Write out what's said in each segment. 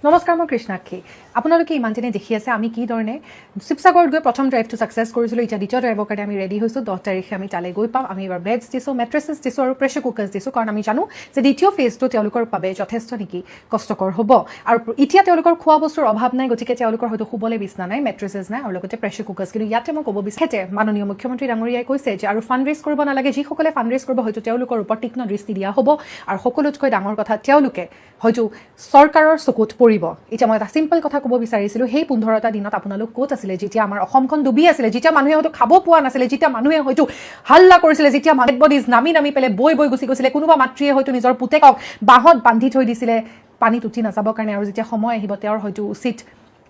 নমস্কাৰ মই কৃষ্ণাক্ষী আপোনালোকে ইমানদিনে দেখি আছে আমি কি ধৰণে শিৱসাগৰত গৈ প্ৰথম ড্ৰাইভটো ছাকচেছ কৰিছিলোঁ এতিয়া দ্বিতীয় ড্ৰাইভৰ কাৰণে আমি ৰেডি হৈছোঁ 10 তাৰিখে আমি তালৈ গৈ পাম আমি এবাৰ বেডছ দিছোঁ মেট্ৰেছেছ দিছোঁ আৰু প্ৰেছাৰ কুকাৰ্ছ দিছোঁ কাৰণ আমি জানো যে দ্বিতীয় ফেজটো তেওঁলোকৰ বাবে যথেষ্ট নেকি কষ্টকৰ হ'ব আৰু এতিয়া তেওঁলোকৰ খোৱা বস্তুৰ অভাৱ নাই গতিকে তেওঁলোকৰ হয়তো শুবলৈ বিচনা নাই মেট্ৰেছেছ নাই আৰু লগতে প্ৰেছাৰ কুকাৰ্ছ কিন্তু ইয়াতে মই ক'ব বিচাৰোঁ মাননীয় মুখ্যমন্ত্ৰী ডাঙৰীয়াই কৈছে যে আৰু ফাণ্ড ৰেইজ কৰিব নালাগে যিসকলে ফাণ্ড ৰেইজ কৰিব হয়তো তেওঁলোকৰ ওপৰত তীক্ষ্ণ দৃষ্টি দিয়া হ'ব আৰু সকলোতকৈ ডাঙৰ কথা তেওঁলোকে হয়তো চৰকাৰৰ চকুত পৰিব এতিয়া মই এটা চিম্পল কথা ক'ব বিচাৰিছিলোঁ সেই 15টা দিনত আপোনালোক ক'ত আছিলে যেতিয়া আমাৰ অসমখন ডুবি আছিলে যেতিয়া মানুহে হয়তো খাব পোৱা নাছিলে যেতিয়া মানুহে হয়তো হাল্লা কৰিছিলে যেতিয়া ডেড বডিজ নামি পেলাই বৈ গুচি গৈছিলে কোনোবা মাতৃয়ে হয়তো নিজৰ পুতেকক বাঁহত বান্ধি থৈ দিছিলে পানীত উঠি নাযাবৰ কাৰণে আৰু যেতিয়া সময় আহিব তেওঁৰ হয়তো উচিত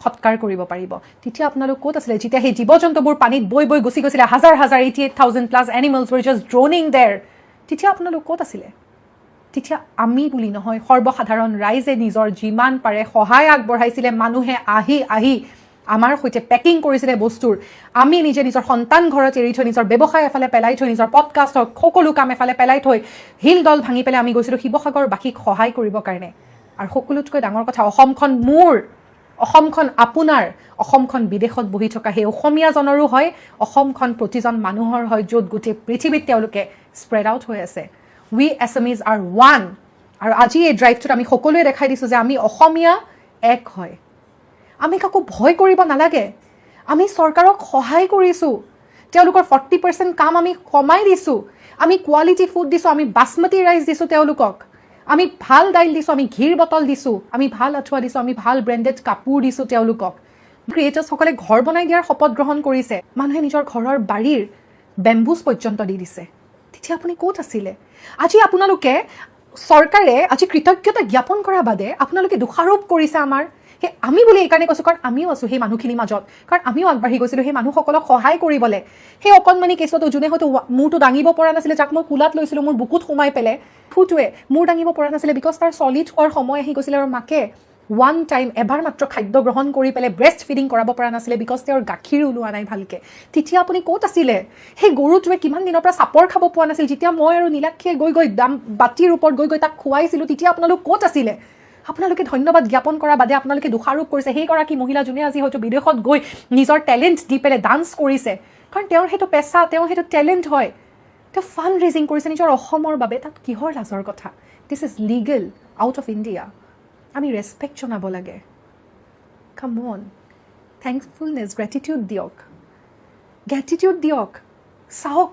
সৎকাৰ কৰিব পাৰিব তেতিয়া আপোনালোক ক'ত আছিলে যেতিয়া সেই জীৱ জন্তুবোৰ পানীত বৈ গুচি গৈছিলে হাজাৰ 88,000 প্লাছ এনিমেলছ ৱৰ জাষ্ট ড্ৰ'নিং দেৰ তেতিয়া আপোনালোক ক'ত আছিলে তেতিয়া আমি বুলি নহয় সৰ্বসাধাৰণ ৰাইজে নিজৰ যিমান পাৰে সহায় আগবঢ়াইছিলে মানুহে আহি আমাৰ সৈতে পেকিং কৰিছিলে বস্তুৰ আমি নিজে নিজৰ সন্তান ঘৰত এৰি থৈ নিজৰ ব্যৱসায় এফালে পেলাই থৈ নিজৰ পডকাষ্ট হওক সকলো কাম এফালে পেলাই থৈ হিল দল ভাঙি পেলাই আমি গৈছিলোঁ শিৱসাগৰবাসীক সহায় কৰিবৰ কাৰণে আৰু সকলোতকৈ ডাঙৰ কথা অসমখন মোৰ অসমখন আপোনাৰ অসমখন বিদেশত বহি থকা সেই অসমীয়াজনৰো হয় অসমখন প্ৰতিজন মানুহৰ হয় য'ত গোটেই পৃথিৱীত তেওঁলোকে স্প্ৰেড আউট হৈ আছে We Assamese are one. আৰু আজি এই ড্ৰাইভটোত আমি সকলোৱে দেখাই দিছোঁ যে আমি অসমীয়া এক হয় আমি কাকো ভয় কৰিব নালাগে আমি চৰকাৰক সহায় কৰিছোঁ তেওঁলোকৰ 40% কাম আমি কমাই দিছোঁ আমি কোৱালিটি ফুড দিছোঁ আমি বাসমতি ৰাইচ দিছোঁ তেওঁলোকক আমি ভাল দাইল দিছোঁ আমি ঘিৰ বটল দিছোঁ আমি ভাল আঁঠুৱা দিছোঁ আমি ভাল ব্ৰেণ্ডেড কাপোৰ দিছোঁ তেওঁলোকক ক্ৰিয়েটাৰ্ছসকলে ঘৰ বনাই দিয়াৰ শপত গ্ৰহণ কৰিছে মানুহে নিজৰ ঘৰৰ বাৰীৰ বেম্বুজ পৰ্যন্ত দি দিছে তেতিয়া আপুনি ক'ত আছিলে আজি আপোনালোকে চৰকাৰে আজি কৃতজ্ঞতা জ্ঞাপন কৰা বাদে আপোনালোকে দোষাৰোপ কৰিছে আমাৰ সেই আমি বুলি এইকাৰণে কৈছোঁ কাৰণ আমিও আছোঁ সেই মানুহখিনিৰ মাজত কাৰণ আমিও আগবাঢ়ি গৈছিলোঁ সেই মানুহসকলক সহায় কৰিবলৈ সেই অকণমানি কেছতো যোনে হয়তো মূৰটো দাঙিব পৰা নাছিলে যাক মই কোলাত লৈছিলোঁ মোৰ বুকুত সোমাই পেলাই ফুটোৱে মূৰ দাঙিব পৰা নাছিলে বিকজ তাৰ চলিড হোৱাৰ সময় আহি গৈছিলে আৰু মাকে ওৱান টাইম এবাৰ মাত্ৰ খাদ্য গ্ৰহণ কৰি পেলাই ব্ৰেষ্ট ফিডিং কৰাব পৰা নাছিলে বিকজ তেওঁৰ গাখীৰ ওলোৱা নাই ভালকৈ তেতিয়া আপুনি ক'ত আছিলে সেই গৰুটোৱে কিমান দিনৰ পৰা চাপৰ খাব পোৱা নাছিল যেতিয়া মই আৰু নীলাক্ষীয়ে গৈ বাতিৰ ওপৰত গৈ তাক খুৱাইছিলোঁ তেতিয়া আপোনালোক ক'ত আছিলে আপোনালোকে ধন্যবাদ জ্ঞাপন কৰা বাদে আপোনালোকে দোষাৰোপ কৰিছে সেইগৰাকী মহিলা যোনে আজি হয়তো বিদেশত গৈ নিজৰ টেলেণ্ট দি পেলাই ডান্স কৰিছে কাৰণ তেওঁৰ সেইটো পেচা তেওঁৰ সেইটো টেলেণ্ট হয় তেওঁ ফাণ্ড ৰেইজিং কৰিছে নিজৰ অসমৰ বাবে তাত কিহৰ লাজৰ কথা this is legal out of India আমি ৰেছপেক্ট জনাব লাগে কাম অন থেংকফুলনেছ গ্ৰেটিটিউড দিয়ক চাওক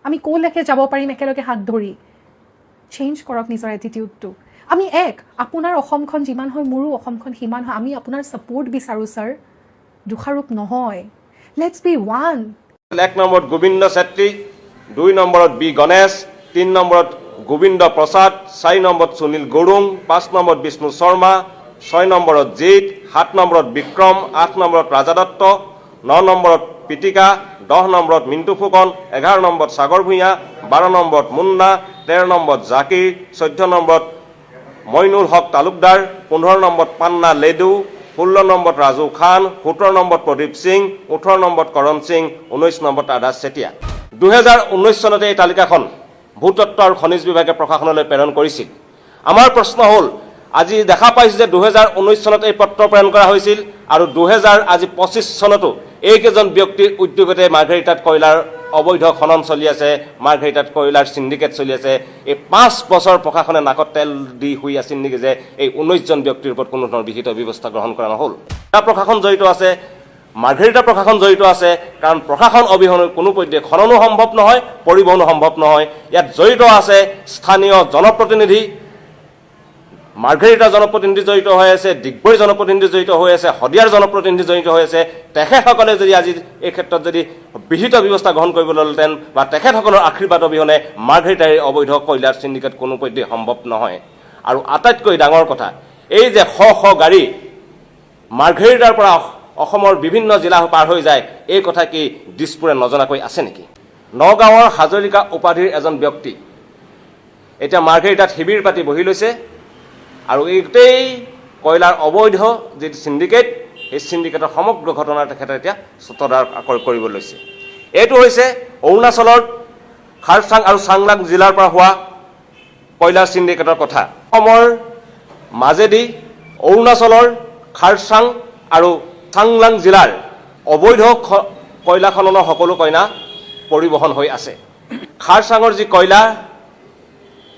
আমি ক'লৈকে যাব পাৰিম একেলগে হাত ধৰি চেঞ্জ কৰক নিজৰ এটিটিউডটো আমি এক আপোনাৰ অসমখন যিমান হয় মোৰো অসমখন সিমান হয় আমি আপোনাৰ ছাপোৰ্ট বিচাৰোঁ ছাৰ দোষাৰোপ নহয় লেটছ বি ওৱান 1 নম্বৰত গোবিন্দ চেত্ৰী 2 নম্বৰত বি গণেশ 3 নম্বৰত গোবিন্দ প্ৰসাদ 4 নম্বৰত সুনীল গৰুং 5 নম্বৰত বিষ্ণু শৰ্মা 6 নম্বৰত জিত 7 নম্বৰত বিক্ৰম 8 নম্বৰত ৰাজা দত্ত 9 নম্বৰত পিটিকা 10 নম্বৰত মিণ্টু ফুকন 11 নম্বৰত সাগৰ ভূঞা 12 নম্বৰত মুন্না 13 নম্বৰত জাকিৰ 14 নম্বৰত মইনুল হক তালুকদাৰ 15 নম্বৰত পান্না লেডু 16 নম্বৰত ৰাজু খান 17 নম্বৰত প্ৰদীপ সিং 18 নম্বৰত কৰণ সিং 19 নম্বৰত আদাস চেতিয়া 2019 চনতে এই তালিকাখন ভূতত্ব আৰু খনিজ বিভাগে প্ৰশাসনলৈ প্ৰেৰণ কৰিছিল আমাৰ প্ৰশ্ন হ'ল আজি দেখা পাইছোঁ যে 2019 চনত এই পত্ৰ প্ৰেৰণ কৰা হৈছিল আৰু 2025 চনতো এইকেইজন ব্যক্তিৰ উদ্যোগতে মাৰ্ঘেৰিটাত কয়লাৰ অবৈধ খনন চলি আছে মাৰ্ঘেৰিটাত কয়লাৰ সিন্ডিকেট চলি আছে এই 5 বছৰ প্ৰশাসনে নাকত তেল দি শুই আছিল নেকি যে এই 19জন ব্যক্তিৰ ওপৰত কোনো ধৰণৰ বিহিত ব্যৱস্থা গ্ৰহণ কৰা নহ'ল তাৰ প্ৰশাসন জড়িত আছে মাৰ্ঘেৰিটা প্ৰশাসন জড়িত আছে কাৰণ প্ৰশাসন অবিহনে কোনো পধ্যে খননো সম্ভৱ নহয় পৰিবহনো সম্ভৱ নহয় ইয়াত জড়িত আছে স্থানীয় জনপ্ৰতিনিধি মাৰ্ঘেৰিটা জনপ্ৰতিনিধি জড়িত হৈ আছে ডিগবৈ জনপ্ৰতিনিধি জড়িত হৈ আছে শদিয়াৰ জনপ্ৰতিনিধি জড়িত হৈ আছে তেখেতসকলে যদি আজি এই ক্ষেত্ৰত যদি বিহিত ব্যৱস্থা গ্ৰহণ কৰিবলৈ ল'লেহেঁতেন বা তেখেতসকলৰ আশীৰ্বাদ অবিহনে মাৰ্ঘেৰিটাৰ অবৈধ কয়লাৰ সিন্ডিকেট কোনো পধ্যে সম্ভৱ নহয় আৰু আটাইতকৈ ডাঙৰ কথা এই যে শ গাড়ী মাৰ্ঘেৰিটাৰ পৰা অসমৰ বিভিন্ন জিলা পাৰ হৈ যায় এই কথা কি দিছপুৰে নজনাকৈ আছে নেকি নগাঁৱৰ হাজৰিকা উপাধিৰ এজন ব্যক্তি এতিয়া মাৰ্ঘেৰিটাত শিবিৰ পাতি বহি লৈছে আৰু এই গোটেই কয়লাৰ অবৈধ যি সিন্ডিকেট এই সিন্ডিকেটৰ সমগ্ৰ ঘটনা তেখেতে এতিয়া তদাৰক কৰিব লৈছে এইটো হৈছে অৰুণাচলৰ খাৰচাং আৰু চাংলাং জিলাৰ পৰা হোৱা কয়লাৰ সিন্ডিকেটৰ কথা অসমৰ মাজেদি অৰুণাচলৰ খাৰচাং আৰু চাংলাং জিলাৰ অবৈধ কয়লা খননৰ সকলো কয়লা পৰিবহণ হৈ আছে। খাৰচাঙৰ যি কয়লা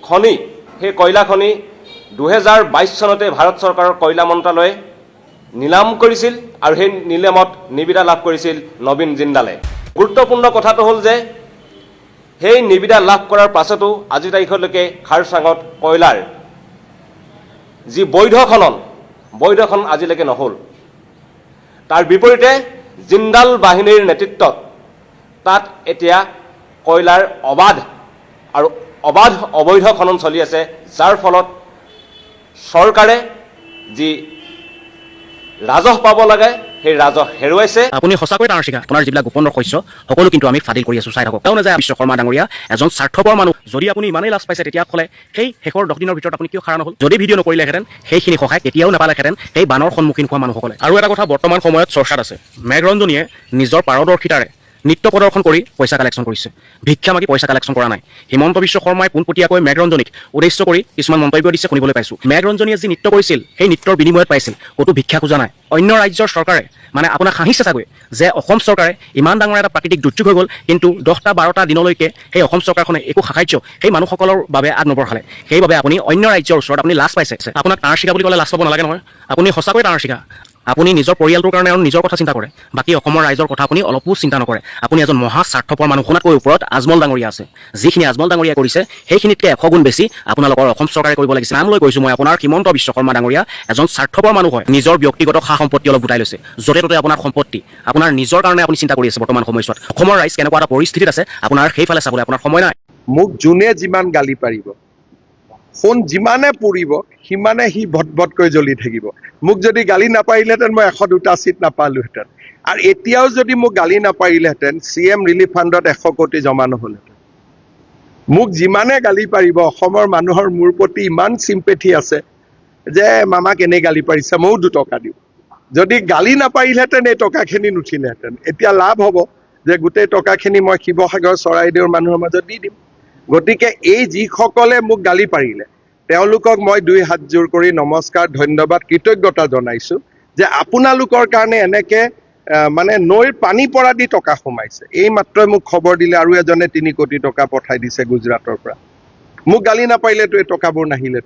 খনি, সেই কয়লা খনি 2022 চনতে ভাৰত চৰকাৰৰ কয়লা মন্ত্ৰালয়ে নিলাম কৰিছিল আৰু সেই নিলামত নিবিদা লাভ কৰিছিল নবীন জিন্দালে। গুৰুত্বপূৰ্ণ কথাটো হ'ল যে সেই নিবিদা লাভ কৰাৰ পাছতো আজি তাৰিখলৈকে খাৰচাঙত কয়লাৰ যি বৈধ খনন আজিলৈকে নহ'ল। তাৰ বিপৰীতে জিন্দাল বাহিনীৰ নেতৃত্বত তাত এতিয়া কয়লাৰ অবৈধ খনন চলি আছে, যাৰ ফলত চৰকাৰে যি ৰাজহ পাব লাগে সেই ৰাজহ হেৰুৱাইছে। আপুনি সঁচাকৈ তাৰ শিকা আপোনাৰ যিবিলাক গোপন ৰহস্য সকলো কিন্তু আমি ফাদিল কৰি আছো, চাই থাকক। তেওঁ নাযায় বিশ্বকৰ্মা ডাঙৰীয়া এজন স্বাৰ্থপৰ মানুহ। যদি আপুনি ইমানেই লাজ পাইছে তেতিয়াহ'লে সেই শেষৰ 10 দিনৰ ভিতৰত আপুনি কিয় খাৰা নহ'ল? যদি ভিডিঅ' নকৰিলেহেঁতেন সেইখিনি সহায় কেতিয়াও নাপালেহেঁতেন সেই বানৰ সন্মুখীন হোৱা মানুহসকলে। আৰু এটা কথা বৰ্তমান সময়ত চৰ্চাত আছে, মেঘৰঞ্জনীয়ে নিজৰ পাৰদৰ্শিতাৰে নৃত্য প্ৰদৰ্শন কৰি পইচা কালেকশ্যন কৰিছে, ভিক্ষা মাগি পইচা কালেকশ্যন কৰা নাই। হিমন্ত বিশ্ব শৰ্মাই পোনপটীয়াকৈ মেঘৰঞ্জনীক উদ্দেশ্য কৰি কিছুমান মন্তব্য দিছে, শুনিবলৈ পাইছোঁ। মেঘৰঞ্জনীয়ে যি নৃত্য কৰিছিল সেই নৃত্যৰ বিনিময়ত পাইছিল, ক'তো ভিক্ষা খোজা নাই। অন্য ৰাজ্যৰ চৰকাৰে মানে আপোনাক হাঁহিছে চাগৈ যে অসম চৰকাৰে ইমান ডাঙৰ এটা প্ৰাকৃতিক দুৰ্যোগ হৈ গ'ল, কিন্তু 10-12টা দিনলৈকে সেই অসম চৰকাৰখনে একো সাহায্য সেই মানুহসকলৰ বাবে আগনবঢ়ালে। সেইবাবে আপুনি অন্য ৰাজ্যৰ ওচৰত আপুনি লাজ পাইছে। আপোনাক তাৰ শিকা বুলি ক'লে লাজ পাব নালাগে নহয়। আপুনি সঁচাকৈ তাৰ শিকা। আপুনি নিজৰ পৰিয়ালটোৰ কাৰণে আৰু নিজৰ কথা চিন্তা কৰে, বাকী অসমৰ ৰাইজৰ কথা আপুনি অলপো চিন্তা নকৰে। আপুনি এজন মহা স্বাৰ্থপৰ মানুহ। শুনাতকৈ ওপৰত আজমল ডাঙৰীয়া আছে, যিখিনি আজমল ডাঙৰীয়া কৰিছে সেইখিনিতকৈ 100 গুণ বেছি আপোনালোকৰ অসম চৰকাৰে কৰিব লাগিছে। নাম লৈ কৈছোঁ মই, আপোনাৰ হিমন্ত বিশ্ব শৰ্মা ডাঙৰীয়া এজন স্বাৰ্থপৰ মানুহ হয়। নিজৰ ব্যক্তিগত সা সম্পত্তি অলপ গোটাই লৈছে, য'তে ত'তে আপোনাৰ সম্পত্তি, আপোনাৰ নিজৰ কাৰণে আপুনি চিন্তা কৰি আছে। বৰ্তমান সময়ছোৱাত অসমৰ ৰাইজ কেনেকুৱা এটা পৰিস্থিতিত আছে আপোনাৰ সেইফালে চাবলৈ আপোনাৰ সময় নাই। মোক যোনে যিমান গালি পাৰিব, সোণ যিমানে পৰিব সিমানে সি ভটভটকৈ জ্বলি থাকিব। মোক যদি গালি নাপাৰিলেহেঁতেন মই 102টা চিট নাপালোহেঁতেন। আৰু এতিয়াও যদি মোক গালি নাপাৰিলেহেঁতেন CM ৰিলিফ ফাণ্ডত 100 কোটি জমা নহ'লহেঁতেন। মোক যিমানে গালি পাৰিব, অসমৰ মানুহৰ মোৰ প্ৰতি ইমান চিম্পেথি আছে যে মামাক এনেই গালি পাৰিছে, ময়ো 2 টকা দিওঁ। যদি গালি নাপাৰিলেহেঁতেন এই টকাখিনি নুঠিলেহেঁতেন। এতিয়া লাভ হ'ব যে গোটেই টকাখিনি মই শিৱসাগৰ চৰাইদেউৰ মানুহৰ মাজত দি দিম। গতিকে এই যিসকলে মোক গালি পাৰিলে তেওঁলোকক মই 2 হাত জোৰ কৰি নমস্কাৰ, ধন্যবাদ, কৃতজ্ঞতা জনাইছোঁ যে আপোনালোকৰ কাৰণে এনেকে মানে নৈৰ পানী পৰা দি টকা সোমাইছে। এই মাত্ৰই মোক খবৰ দিলে আৰু এজনে 3 কোটি টকা পঠাই দিছে গুজৰাটৰ পৰা। মোক গালি নাপাৰিলেতো এই টকাবোৰ নাহিলে।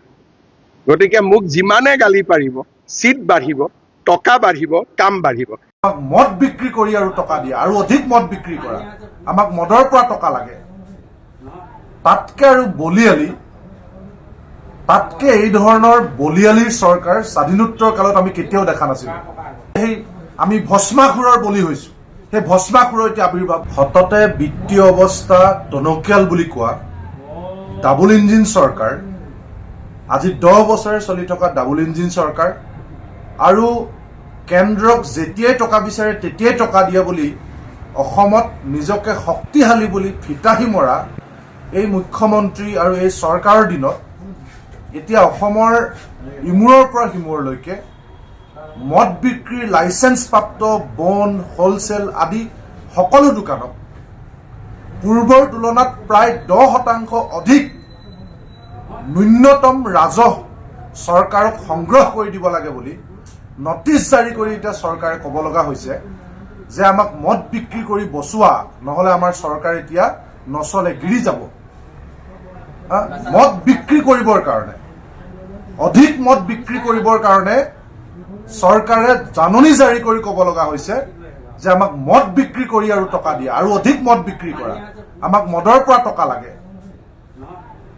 গতিকে মোক যিমানে গালি পাৰিব, চিট বাঢ়িব, টকা বাঢ়িব, কাম বাঢ়িব। মদ বিক্ৰী কৰি আৰু টকা দিয়া আৰু অধিক মদ বিক্ৰী কৰা, আমাক মদৰ পৰা টকা লাগে, তাতকে আৰু বলিয়ালি, তাতকে এই ধৰণৰ বলিয়ালিৰ চৰকাৰ স্বাধীনোত্তৰ কালত আমি কেতিয়াও দেখা নাছিলোঁ। সেই আমি ভস্মাসুৰৰ বলি হৈছোঁ, সেই ভস্মাসুৰৰ এতিয়া আৱিৰ্ভাৱ। সততে বিত্তীয় অৱস্থা টনকিয়াল বুলি কোৱা ডাবল ইঞ্জিন চৰকাৰ, আজি 10 বছৰে চলি থকা ডাবল ইঞ্জিন চৰকাৰ, আৰু কেন্দ্ৰক যেতিয়াই টকা বিচাৰে তেতিয়াই টকা দিয়ে বুলি অসমত নিজকে শক্তিশালী বুলি ফিতাহী মৰা এই মুখ্যমন্ত্ৰী আৰু এই চৰকাৰৰ দিনত এতিয়া অসমৰ ইমূৰৰ পৰা সিমূৰলৈকে মদ বিক্ৰীৰ লাইচেন্সপ্ৰাপ্ত বন, হোলচেল আদি সকলো দোকানত পূৰ্বৰ তুলনাত প্ৰায় 10% অধিক ন্যূনতম ৰাজহ চৰকাৰক সংগ্ৰহ কৰি দিব লাগে বুলি নটিচ জাৰি কৰি এতিয়া চৰকাৰে ক'ব লগা হৈছে যে আমাক মদ বিক্ৰী কৰি বচোৱা, নহ'লে আমাৰ চৰকাৰ এতিয়া নচলে, গিৰি যাব। মদ বিক্ৰী কৰিবৰ কাৰণে, অধিক মদ বিক্ৰী কৰিবৰ কাৰণে চৰকাৰে জাননী জাৰি কৰি ক'ব লগা হৈছে যে আমাক মদ বিক্ৰী কৰি আৰু টকা দিয়া আৰু অধিক মদ বিক্ৰী কৰা, আমাক মদৰ পৰা টকা লাগে।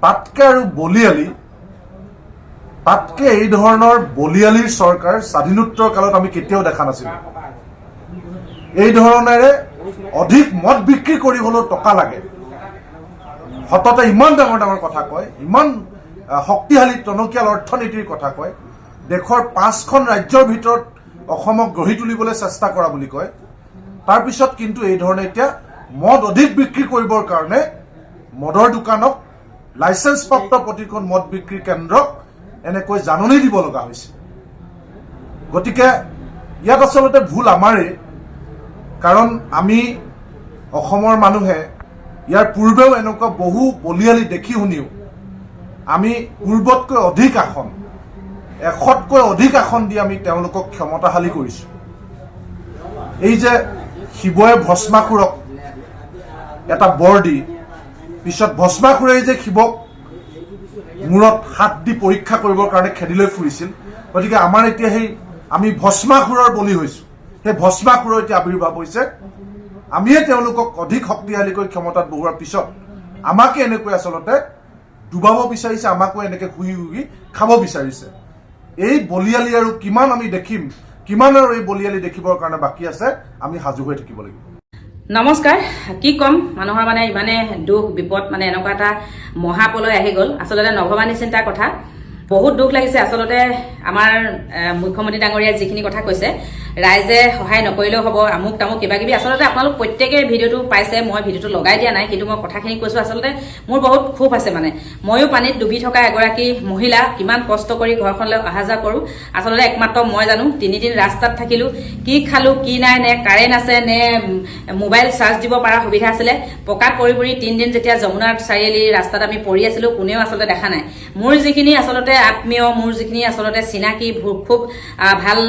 তাতকে আৰু বলিয়ালি, তাতকে এই ধৰণৰ বলিয়ালিৰ চৰকাৰ স্বাধীনোত্তৰ কালত আমি কেতিয়াও দেখা নাছিলোঁ। এই ধৰণেৰে অধিক মদ বিক্ৰী কৰি হ'লেও টকা লাগে, সততে ইমান ডাঙৰ ডাঙৰ কথা কয়, ইমান শক্তিশালী টনকিয়াল অৰ্থনীতিৰ কথা কয়, দেশৰ 5খন ৰাজ্যৰ ভিতৰত অসমক গঢ়ি তুলিবলৈ চেষ্টা কৰা বুলি কয়। তাৰপিছত কিন্তু এই ধৰণে এতিয়া মদ অধিক বিক্ৰী কৰিবৰ কাৰণে মদৰ দোকানক, লাইচেন্সপ্ৰাপ্ত প্ৰতিখন মদ বিক্ৰী কেন্দ্ৰক এনেকৈ জাননী দিব লগা হৈছে। গতিকে ইয়াত আচলতে ভুল আমাৰেই, কাৰণ আমি অসমৰ মানুহে ইয়াৰ পূৰ্বেও এনেকুৱা বহু বলিয়ালি দেখি শুনিও আমি পূৰ্বতকৈ অধিক আসন 100তকৈ অধিক আসন দি আমি তেওঁলোকক ক্ষমতাশালী কৰিছোঁ। এই যে শিৱই ভস্মাসুৰক এটা বৰ দি পিছত ভস্মাসুৰে যে শিৱক মূৰত হাত দি পৰীক্ষা কৰিবৰ কাৰণে খেদি লৈ ফুৰিছিল, গতিকে আমাৰ এতিয়া সেই আমি ভস্মাসুৰৰ বলি হৈছোঁ। সেই ভস্মাসুৰৰ এতিয়া আৱিৰ্ভাৱ হৈছে। আমিয়ে তেওঁলোকক অধিক শক্তিশালীকৈ ক্ষমতাত বহোৱাৰ পিছত আমাকে এনেকৈ আচলতে ডুবাব বিচাৰিছে, আমাকো এনেকৈ শুই শুই খাব বিচাৰিছে। এই বলিয়ালি আৰু কিমান আমি দেখিম, কিমান আৰু এই বলিয়ালি দেখিবৰ কাৰণে বাকী আছে, আমি সাজু হৈ থাকিব লাগিব। নমস্কাৰ। কি ক'ম, মানুহৰ মানে ইমানে দুখ বিপদ, মানে এনেকুৱা এটা মহাপ্ৰলয় আহি গ'ল, আচলতে নভবা নিচিন্তাৰ কথা। বহুত দুখ লাগিছে আচলতে। আমাৰ মুখ্যমন্ত্ৰী ডাঙৰীয়াই যিখিনি কথা কৈছে, ৰাইজে সহায় নকৰিলেও হ'ব, আমুক তামুক কিবা কিবি, আচলতে আপোনালোক প্ৰত্যেকে ভিডিঅ'টো পাইছে, মই ভিডিঅ'টো লগাই দিয়া নাই, কিন্তু মই কথাখিনি কৈছোঁ। আচলতে মোৰ বহুত ক্ষোভ আছে। মানে ময়ো পানীত ডুবি থকা এগৰাকী মহিলা, কিমান কষ্ট কৰি ঘৰখনলৈ অহা যোৱা কৰোঁ, আচলতে একমাত্ৰ মই জানো। 3 দিন ৰাস্তাত থাকিলোঁ, কি খালোঁ কি নাই, নে কাৰেণ্ট আছে নে মোবাইল চাৰ্জ দিব পৰা সুবিধা আছিলে। পকাত পৰি 3 দিন যেতিয়া যমুনাৰ চাৰিআলি ৰাস্তাত আমি পৰি আছিলোঁ, কোনেও আচলতে দেখা নাই। মোৰ যিখিনি আচলতে আত্মীয়, মোৰ যিখিনি আচলতে চিনাকি, খুব ভাল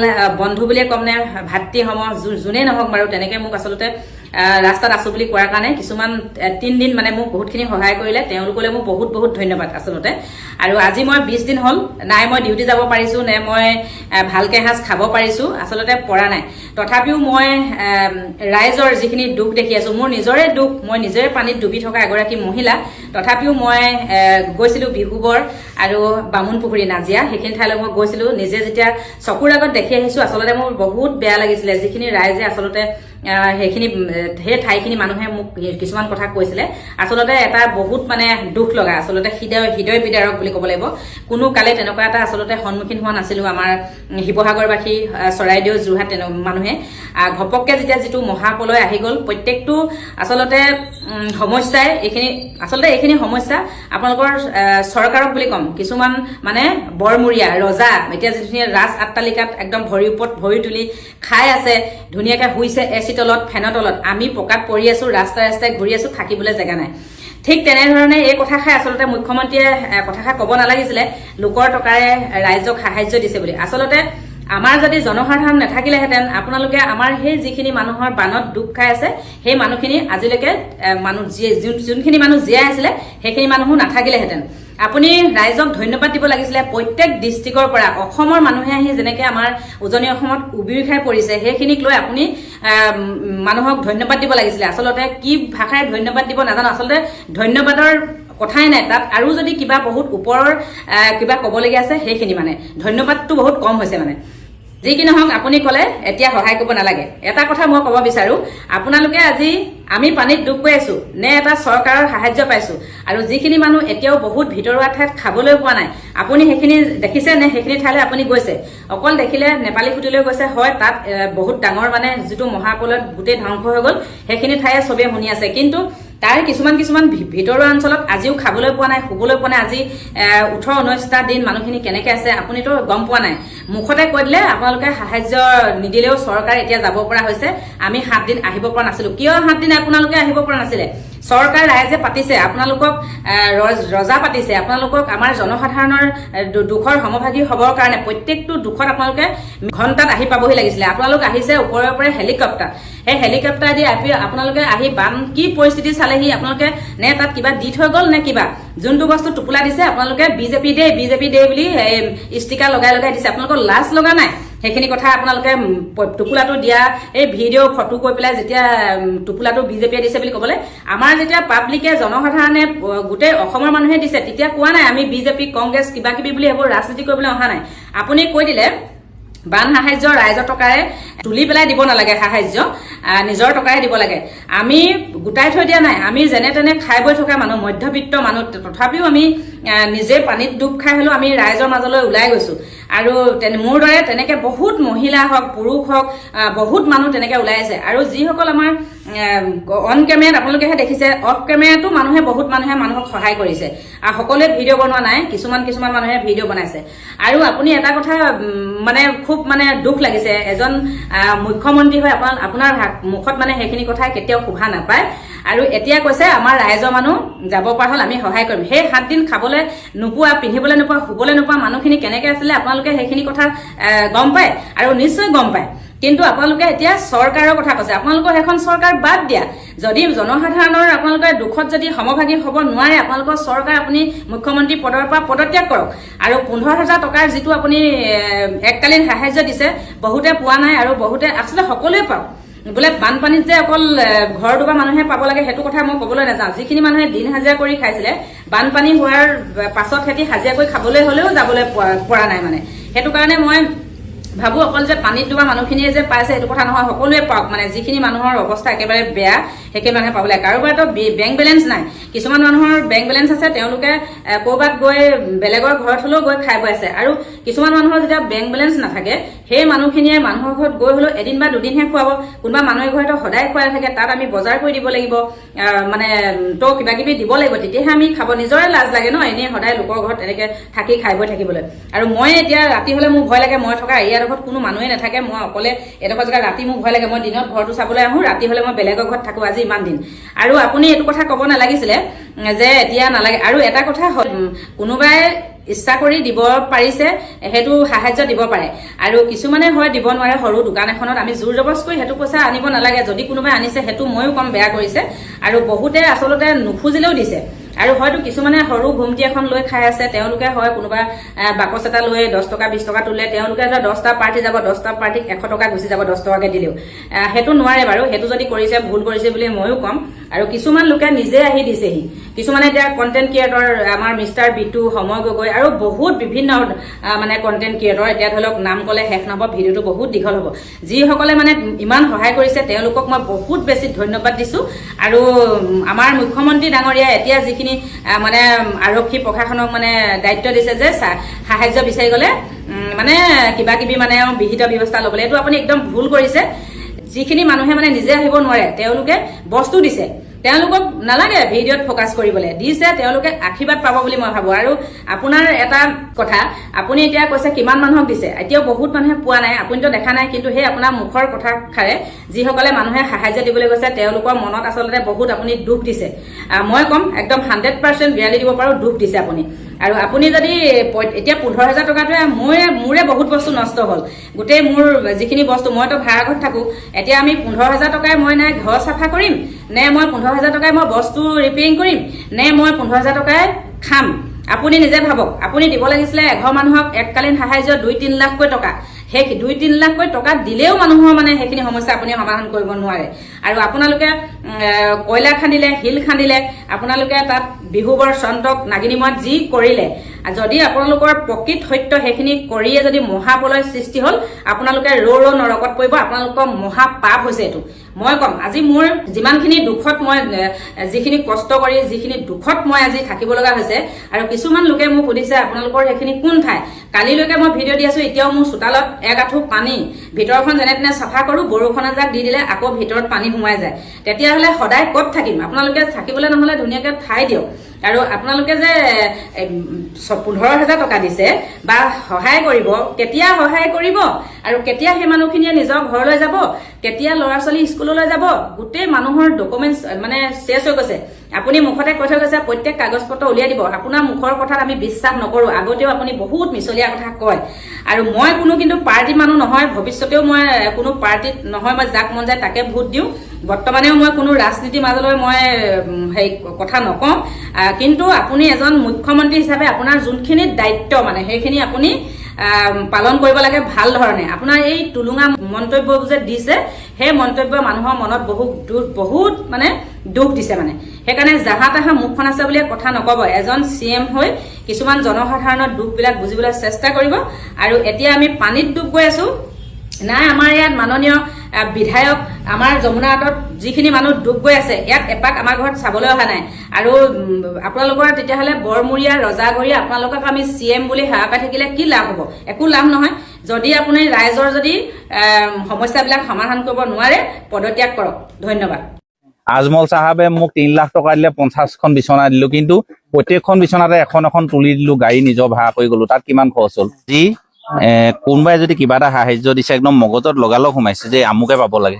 বন্ধু বুলিয়ে ক'ম নে ভাতৃসম, যোনেই নহওক বাৰু, তেনেকৈ মোক আচলতে ৰাস্তাত আছো বুলি কোৱাৰ কাৰণে কিছুমান 3 দিন মানে মোক বহুতখিনি সহায় কৰিলে, তেওঁলোকলৈ মোক বহুত বহুত ধন্যবাদ আচলতে। আৰু আজি মই 20 দিন হ'ল, নাই মই ডিউটি যাব পাৰিছোঁ, নে মই ভালকৈ এসাঁজ খাব পাৰিছোঁ, আচলতে পৰা নাই। তথাপিও মই ৰাইজৰ যিখিনি দুখ দেখি আছোঁ, মোৰ নিজৰে দুখ, মই নিজৰে পানীত ডুবি থকা এগৰাকী মহিলা, তথাপিও মই গৈছিলোঁ বিহুবৰ আৰু বামুণপুখুৰী নাজিয়া, সেইখিনি ঠাইলৈ মই গৈছিলোঁ। নিজে যেতিয়া চকুৰ আগত দেখি আহিছোঁ, আচলতে মোৰ বহুত বেয়া লাগিছিলে। যিখিনি ৰাইজে আচলতে সেইখিনি সেই ঠাইখিনি মানুহে মোক কিছুমান কথা কৈছিলে, আচলতে এটা বহুত মানে দুখ লগা, আচলতে হৃদয় বিদাৰক বুলি ক'ব লাগিব। কোনো কালে তেনেকুৱা এটা আচলতে সন্মুখীন হোৱা নাছিলোঁ আমাৰ শিৱসাগৰবাসী, চৰাইদেউ, যোৰহাট মানুহে। ঘপককৈ যেতিয়া যিটো মহাপ্ৰলয় আহি গ'ল, প্ৰত্যেকটো আচলতে সমস্যাই এইখিনি সমস্যা আপোনালোকৰ চৰকাৰক বুলি ক'ম। কিছুমান মানে বৰমূৰীয়া ৰজা, এতিয়া যিখিনি ৰাজ আট্টালিকাত একদম ভৰিৰ ওপৰত ভৰি তুলি খাই আছে, ধুনীয়াকৈ শুইছে এচি তলত, ফেনৰ তলত। আমি পকাত পৰি আছোঁ, ৰাস্তাই ৰাস্তাই ঘূৰি আছোঁ, থাকিবলৈ জেগা নাই। ঠিক তেনেধৰণে এই কথাষাৰ আচলতে মুখ্যমন্ত্ৰীয়ে কথাষাৰ ক'ব নালাগিছিলে, লোকৰ টকাৰে ৰাইজক সাহায্য দিছে বুলি। আচলতে আমাৰ যদি জনসাধাৰণ নাথাকিলেহেঁতেন, আপোনালোকে আমাৰ সেই যিখিনি মানুহৰ বানত ডুব খাই আছে, সেই মানুহখিনি আজিলৈকে যোনখিনি মানুহ জীয়াই আছিলে, সেইখিনি মানুহো নাথাকিলেহেঁতেন। আপুনি ৰাইজক ধন্যবাদ দিব লাগিছিলে। প্ৰত্যেক ডিষ্ট্ৰিক্টৰ পৰা অসমৰ মানুহে আহি যেনেকৈ আমাৰ উজনি অসমত উবিৰি খাই পৰিছে, সেইখিনিক লৈ আপুনি মানুহক ধন্যবাদ দিব লাগিছিলে। আচলতে কি ভাষাৰে ধন্যবাদ দিব নাজানো, আচলতে ধন্যবাদৰ কথাই নাই তাত। আৰু যদি কিবা বহুত ওপৰৰ কিবা ক'বলগীয়া আছে, সেইখিনি মানে ধন্যবাদটো বহুত কম হৈছে। মানে যি কি নহওক, আপুনি ক'লে এতিয়া সহায় কৰিব নালাগে। এটা কথা মই ক'ব বিচাৰোঁ, আপোনালোকে আজি আমি পানীত ডুব গৈ আছোঁ নে এটা চৰকাৰৰ সাহায্য পাইছোঁ, আৰু যিখিনি মানুহ এতিয়াও বহুত ভিতৰুৱা ঠাইত খাবলৈ পোৱা নাই, আপুনি সেইখিনি দেখিছে নে? সেইখিনি ঠাইলৈ আপুনি গৈছে? অকল দেখিলে নেপালী খুটিলৈ গৈছে, হয় তাত বহুত ডাঙৰ মানে যিটো মহাপ্ৰলয়ত গোটেই ধ্বংস হৈ গ'ল, সেইখিনি ঠায়ে চবেই শুনি আছে। কিন্তু তাৰ কিছুমান ভিতৰুৱা অঞ্চলত আজিও খাবলৈ পোৱা নাই, শুবলৈ পোৱা নাই। আজি 18-19টা দিন মানুহখিনি কেনেকৈ আছে আপুনিতো গম পোৱা নাই। মুখতে কৈ দিলে আপোনালোকে সাহায্য নিদিলেও চৰকাৰ এতিয়া যাব পৰা হৈছে। আমি 7 দিন আহিব পৰা নাছিলোঁ। কিয় 7 দিন আপোনালোকে আহিব পৰা নাছিলে? চৰকাৰ ৰাইজে পাতিছে, আপোনালোকক ৰজা পাতিছে, আপোনালোকক আমাৰ জনসাধাৰণৰ দুখৰ সমভাগী হ'বৰ কাৰণে প্ৰত্যেকটো দুখত আপোনালোকে ঘণ্টাত আহি পাবহি লাগিছিলে। আপোনালোক আহিছে ওপৰে ওপৰে হেলিকপ্টাৰ, সেই হেলিকপ্টাৰ দি আপোনালোকে আহি বান কি পৰিস্থিতি চালেহি, আপোনালোকে নে তাত কিবা দি থৈ গ'ল নে কিবা, যোনটো বস্তু টোপোলা দিছে আপোনালোকে বিজেপি দে বুলি ষ্টিকাৰ লগাই দিছে। আপোনালোকৰ লাজ লগা নাই? সেইখিনি কথা আপোনালোকে টোপোলাটো দিয়া, এই ভিডিঅ' ফটো কৈ পেলাই যেতিয়া টোপোলাটো বিজেপিয়ে দিছে বুলি ক'বলৈ, আমাৰ যেতিয়া পাব্লিকে জনসাধাৰণে গোটেই অসমৰ মানুহে দিছে, তেতিয়া কোৱা নাই আমি বিজেপি কংগ্ৰেছ কিবা কিবি বুলি এইবোৰ ৰাজনীতি কৰিবলৈ অহা নাই। আপুনি কৈ দিলে বান সাহায্য ৰাইজৰ টকাৰে তুলি পেলাই দিব নালাগে, সাহায্য নিজৰ টকাৰে দিব লাগে। আমি গোটাই থৈ দিয়া নাই, আমি যেনে তেনে খাই বৈ থকা মানুহ, মধ্যবিত্ত মানুহ, তথাপিও আমি নিজে পানীত ডুব খাই হ'লেও আমি ৰাইজৰ মাজলৈ ওলাই গৈছোঁ। আৰু মোৰ দৰে তেনেকৈ বহুত মহিলা হওক পুৰুষ হওক বহুত মানুহ তেনেকৈ ওলাই আছে। আৰু যিসকল আমাৰ অন কেমেৰাত আপোনালোকেহে দেখিছে, অফ কেমেৰাতো বহুত মানুহে মানুহক সহায় কৰিছে। আৰু সকলোৱে ভিডিঅ' বনোৱা নাই, কিছুমান মানুহে ভিডিঅ' বনাইছে। আৰু আপুনি এটা কথা মানে খুব মানে দুখ লাগিছে, এজন মুখ্যমন্ত্ৰী হৈ আপোনাৰ মুখত মানে সেইখিনি কথাই কেতিয়াও শোভা নাপায়। আৰু এতিয়া কৈছে আমাৰ ৰাইজৰ মানুহ যাব পৰা হ'ল, আমি সহায় কৰিম। সেই 7 দিন খাবলৈ নোপোৱা, পিন্ধিবলৈ নোপোৱা, শুবলৈ নোপোৱা মানুহখিনি কেনেকৈ আছিলে আপোনালোকে সেইখিনি কথা গম পায় আৰু নিশ্চয় গম পায়। কিন্তু আপোনালোকে এতিয়া চৰকাৰৰ কথা কৈছে, আপোনালোকৰ সেইখন চৰকাৰ বাদ দিয়া। যদি জনসাধাৰণৰ আপোনালোকে দুখত যদি সমভাগী হ'ব নোৱাৰে, আপোনালোকৰ চৰকাৰ আপুনি মুখ্যমন্ত্ৰী পদৰ পৰা পদত্যাগ কৰক। আৰু 15,000 টকাৰ যিটো আপুনি এককালীন সাহায্য দিছে, বহুতে পোৱা নাই আৰু বহুতে আচলতে সকলোৱে পাওক। বোলে বানপানীত যে অকল ঘৰ দুৱাৰ মানুহে পাব লাগে সেইটো কথা মই ক'বলৈ নাযাওঁ। যিখিনি মানুহে দিন হাজিৰা কৰি খাইছিলে, বানপানী হোৱাৰ পাছত সিহঁতি হাজিৰা কৰি খাবলৈ হ'লেও যাবলৈ পৰা নাই মানে। সেইটো কাৰণে মই ভাবো অকল যে পানীত ডুবা মানুহখিনিয়ে যে পাইছে সেইটো কথা নহয়, সকলোৱে পাওক। মানে যিখিনি মানুহৰ অৱস্থা একেবাৰে বেয়া সেইখিনি মানুহে পাব লাগে। কাৰোবাৰতো বেংক বেলেঞ্চ নাই, কিছুমান মানুহৰ বেংক বেলেঞ্চ আছে, তেওঁলোকে ক'ৰবাত গৈ বেলেগৰ ঘৰত হ'লেও গৈ খাই বৈ আছে। আৰু কিছুমান মানুহৰ যেতিয়া বেংক বেলেঞ্চ নাথাকে, সেই মানুহখিনিয়ে মানুহৰ ঘৰত গৈ হ'লেও এদিন বা দুদিনহে খুৱাব। কোনোবা মানুহে ঘৰতো সদায় খুৱাই থাকে, তাত আমি বজাৰ কৰি দিব লাগিব, মানে তো কিবা কিবি দিব লাগিব, তেতিয়াহে আমি খাব। নিজৰে লাজ লাগে ন এনেই সদায় লোকৰ ঘৰত এনেকে থাকি খাই বৈ থাকিবলৈ। আৰু মই এতিয়া ৰাতি হ'লে মোৰ ভয় লাগে, মই থকা এৰিয়াডোখৰত কোনো মানুহে নাথাকে, মই অকলে এডোখৰ জেগাত ৰাতি মোৰ ভয় লাগে। মই দিনত ঘৰটো চাবলৈ আহোঁ, ৰাতি হ'লে মই বেলেগৰ ঘৰত থাকোঁ আজি ইমান দিন। আৰু আপুনি এইটো কথা ক'ব নালাগিছিলে যে এতিয়া নালাগে। আৰু এটা কথা হ'ল, কোনোবাই ইচ্ছা কৰি দিব পাৰিছে, সেইটো সাহায্য দিব পাৰে, আৰু কিছুমানে হয় দিব নোৱাৰে। সৰু দোকান এখনত আমি জোৰ জবস্তি কৰি সেইটো পইচা আনিব নালাগে। যদি কোনোবাই আনিছে সেইটো ময়ো কম বেয়া কৰিছে, আৰু বহুতে আচলতে নুখুজিলেও দিছে। আৰু হয়তো কিছুমানে সৰু ঘুমটি এখন লৈ খাই আছে, তেওঁলোকে হয় কোনোবা বাকচ এটা লৈ 10 টকা 20 টকা তোলে, তেওঁলোকে 10টা পাৰ্টি যাব, 10টা পাৰ্টিক 100 টকা গুচি যাব 10 টকাকে দিলেও। সেইটো নোৱাৰে বাৰু, সেইটো যদি কৰিছে ভুল কৰিছে বুলি ময়ো ক'ম। আৰু কিছুমান লোকে নিজে আহি দিছেহি, কিছুমানে এতিয়া কণ্টেণ্ট ক্ৰিয়েটৰ আমাৰ মিষ্টাৰ বিটু, সময় গগৈ আৰু বহুত বিভিন্ন মানে কণ্টেণ্ট ক্ৰিয়েটৰ, এতিয়া ধৰি লওক নাম ক'লে শেষ নহ'ব, ভিডিঅ'টো বহুত দীঘল হ'ব। যিসকলে মানে ইমান সহায় কৰিছে তেওঁলোকক মই বহুত বেছি ধন্যবাদ দিছোঁ। আৰু আমাৰ মুখ্যমন্ত্ৰী ডাঙৰীয়াই এতিয়া যিখিনি মানে আৰক্ষী প্ৰশাসনক মানে দায়িত্ব দিছে যে সাহায্য বিচাৰি গ'লে মানে কিবা কিবি মানে বিহিত ব্যৱস্থা ল'বলৈ, এইটো আপুনি একদম ভুল কৰিছে। যিখিনি মানুহে মানে নিজে আহিব নোৱাৰে তেওঁলোকে বস্তু দিছে, তেওঁলোকক নালাগে ভিডিঅ'ত ফ'কাছ কৰিবলৈ, দিছে তেওঁলোকে আশীৰ্বাদ পাব বুলি মই ভাবোঁ। আৰু আপোনাৰ এটা কথা, আপুনি এতিয়া কৈছে কিমান মানুহক দিছে, এতিয়াও বহুত মানুহে পোৱা নাই, আপুনিতো দেখা নাই। কিন্তু সেই আপোনাৰ মুখৰ কথাষাৰে যিসকলে মানুহে সাহায্য দিবলৈ গৈছে তেওঁলোকৰ মনত আচলতে বহুত আপুনি দুখ দিছে। মই ক'ম একদম 100% বিয়ালি দিব পাৰোঁ, দুখ দিছে আপুনি। আৰু আপুনি যদি এতিয়া 15,000 টকাটোৱে মোৰে বহুত বস্তু নষ্ট হ'ল, গোটেই মোৰ যিখিনি বস্তু, মইতো ভাড়া ঘৰত থাকোঁ, এতিয়া আমি 15,000 টকাই মই নাই ঘৰ চাফা কৰিম, নে মই 15,000 টকাই মই বস্তু ৰিপেয়াৰিং কৰিম, নে মই 15,000 টকাই খাম। আপুনি নিজে ভাবক, আপুনি দিব লাগিছিলে এঘৰ মানুহক এককালীন সাহায্য 2-3 লাখকৈ টকা। সেই 2-3 লাখকৈ টকা দিলেও মানুহৰ মানে সেইখিনি সমস্যা আপুনি সমাধান কৰিব নোৱাৰে। আৰু আপোনালোকে কয়লা খান্দিলে, শিল খান্দিলে, আপোনালোকে তাত বিহুবৰ চন্তক নাগিনীমত যি কৰিলে, যদি আপোনালোকৰ প্ৰকৃত সত্য সেইখিনি কৰিয়ে যদি মহাপ্ৰলয় সৃষ্টি হ'ল, আপোনালোকে ৰৌ নৰকত পৰিব, আপোনালোকৰ মহাপাপ হৈছে এইটো। মই ক'ম আজি মোৰ যিমানখিনি দুখত মই যিখিনি কষ্ট কৰি যিখিনি দুখত মই আজি থাকিব লগা হৈছে, আৰু কিছুমান লোকে মোক সুধিছে আপোনালোকৰ সেইখিনি কোন ঠাই। কালিলৈকে মই ভিডিঅ' দি আছোঁ, এতিয়াও মোৰ চোতালত এক আঁঠু পানী, ভিতৰখন যেনে তেনে চাফা কৰোঁ, বৰষুণ এজাক দি দিলে আকৌ ভিতৰত পানী সোমাই যায়। তেতিয়াহ'লে সদায় ক'ত থাকিম? আপোনালোকে থাকিবলৈ নহ'লে ধুনীয়াকৈ ঠাই দিয়ক। আৰু আপোনালোকে যে 15,000 টকা দিছে বা সহায় কৰিব, কেতিয়া সহায় কৰিব আৰু কেতিয়া সেই মানুহখিনিয়ে নিজৰ ঘৰলৈ যাব, কেতিয়া ল'ৰা ছোৱালী স্কুললৈ যাব, গোটেই মানুহৰ ডকুমেণ্টছ মানে চেছ হৈ গৈছে। আপুনি মুখতে কৈ থৈ গৈছে প্ৰত্যেক কাগজ পত্ৰ উলিয়াই দিব, আপোনাৰ মুখৰ কথাত আমি বিশ্বাস নকৰোঁ। আগতেও আপুনি বহুত মিছলীয়া কথা কয়। আৰু মই কোনো কিন্তু পাৰ্টি মানুহ নহয়, ভৱিষ্যতেও মই কোনো পাৰ্টিত নহয়, মই যাক মন যায় তাকে ভোট দিওঁ। বৰ্তমানেও মই কোনো ৰাজনীতিৰ মাজলৈ মই সেই কথা নকওঁ। কিন্তু আপুনি এজন মুখ্যমন্ত্ৰী হিচাপে আপোনাৰ যোনখিনি দায়িত্ব মানে সেইখিনি আপুনি পালন কৰিব লাগে ভাল ধৰণে। আপোনাৰ এই টুলুঙা মন্তব্যবোৰ যে দিছে, সেই মন্তব্য মানুহৰ মনত বহুত মানে দুখ দিছে মানে। সেইকাৰণে জাহা তাহা মুখখন আছে বুলিয়ে কথা নক'ব। এজন CM হৈ কিছুমান জনসাধাৰণৰ দুখবিলাক বুজিবলৈ চেষ্টা কৰিব। আৰু এতিয়া আমি পানীত ডুব গৈ আছোঁ, নাই আমাৰ ইয়াত মাননীয় বিধায়ক আমাৰ যমুনা আটত যিখিনি মানুহ ডুব গৈ আছে, ইয়াত এপাক আমাৰ ঘৰত চাবলৈ অহা নাই। আৰু আপোনালোকৰ তেতিয়াহ'লে বৰমূৰীয়া ৰজাঘৰীয়া আপোনালোকক আমি CM বুলি সেৱা পাই থাকিলে কি লাভ হ'ব? একো লাভ নহয়। যদি আপুনি ৰাইজৰ যদি সমস্যাবিলাক সমাধান কৰিব নোৱাৰে, পদত্যাগ কৰক। ধন্যবাদ। আজমল চাহাবে মোক 3 লাখ টকা দিলে, 50খন বিচনা দিলোঁ, কিন্তু প্ৰত্যেকখন বিচনাতে এখন তুলি দিলোঁ, গাড়ী নিজৰ ভাড়া কৰি গ'লোঁ, তাত কিমান খৰচ হ'ল? যি কোনোবাই যদি কিবা এটা সাহায্য দিছে একদম মগজত লগালগ সোমাইছে যে আমুকে পাব লাগে।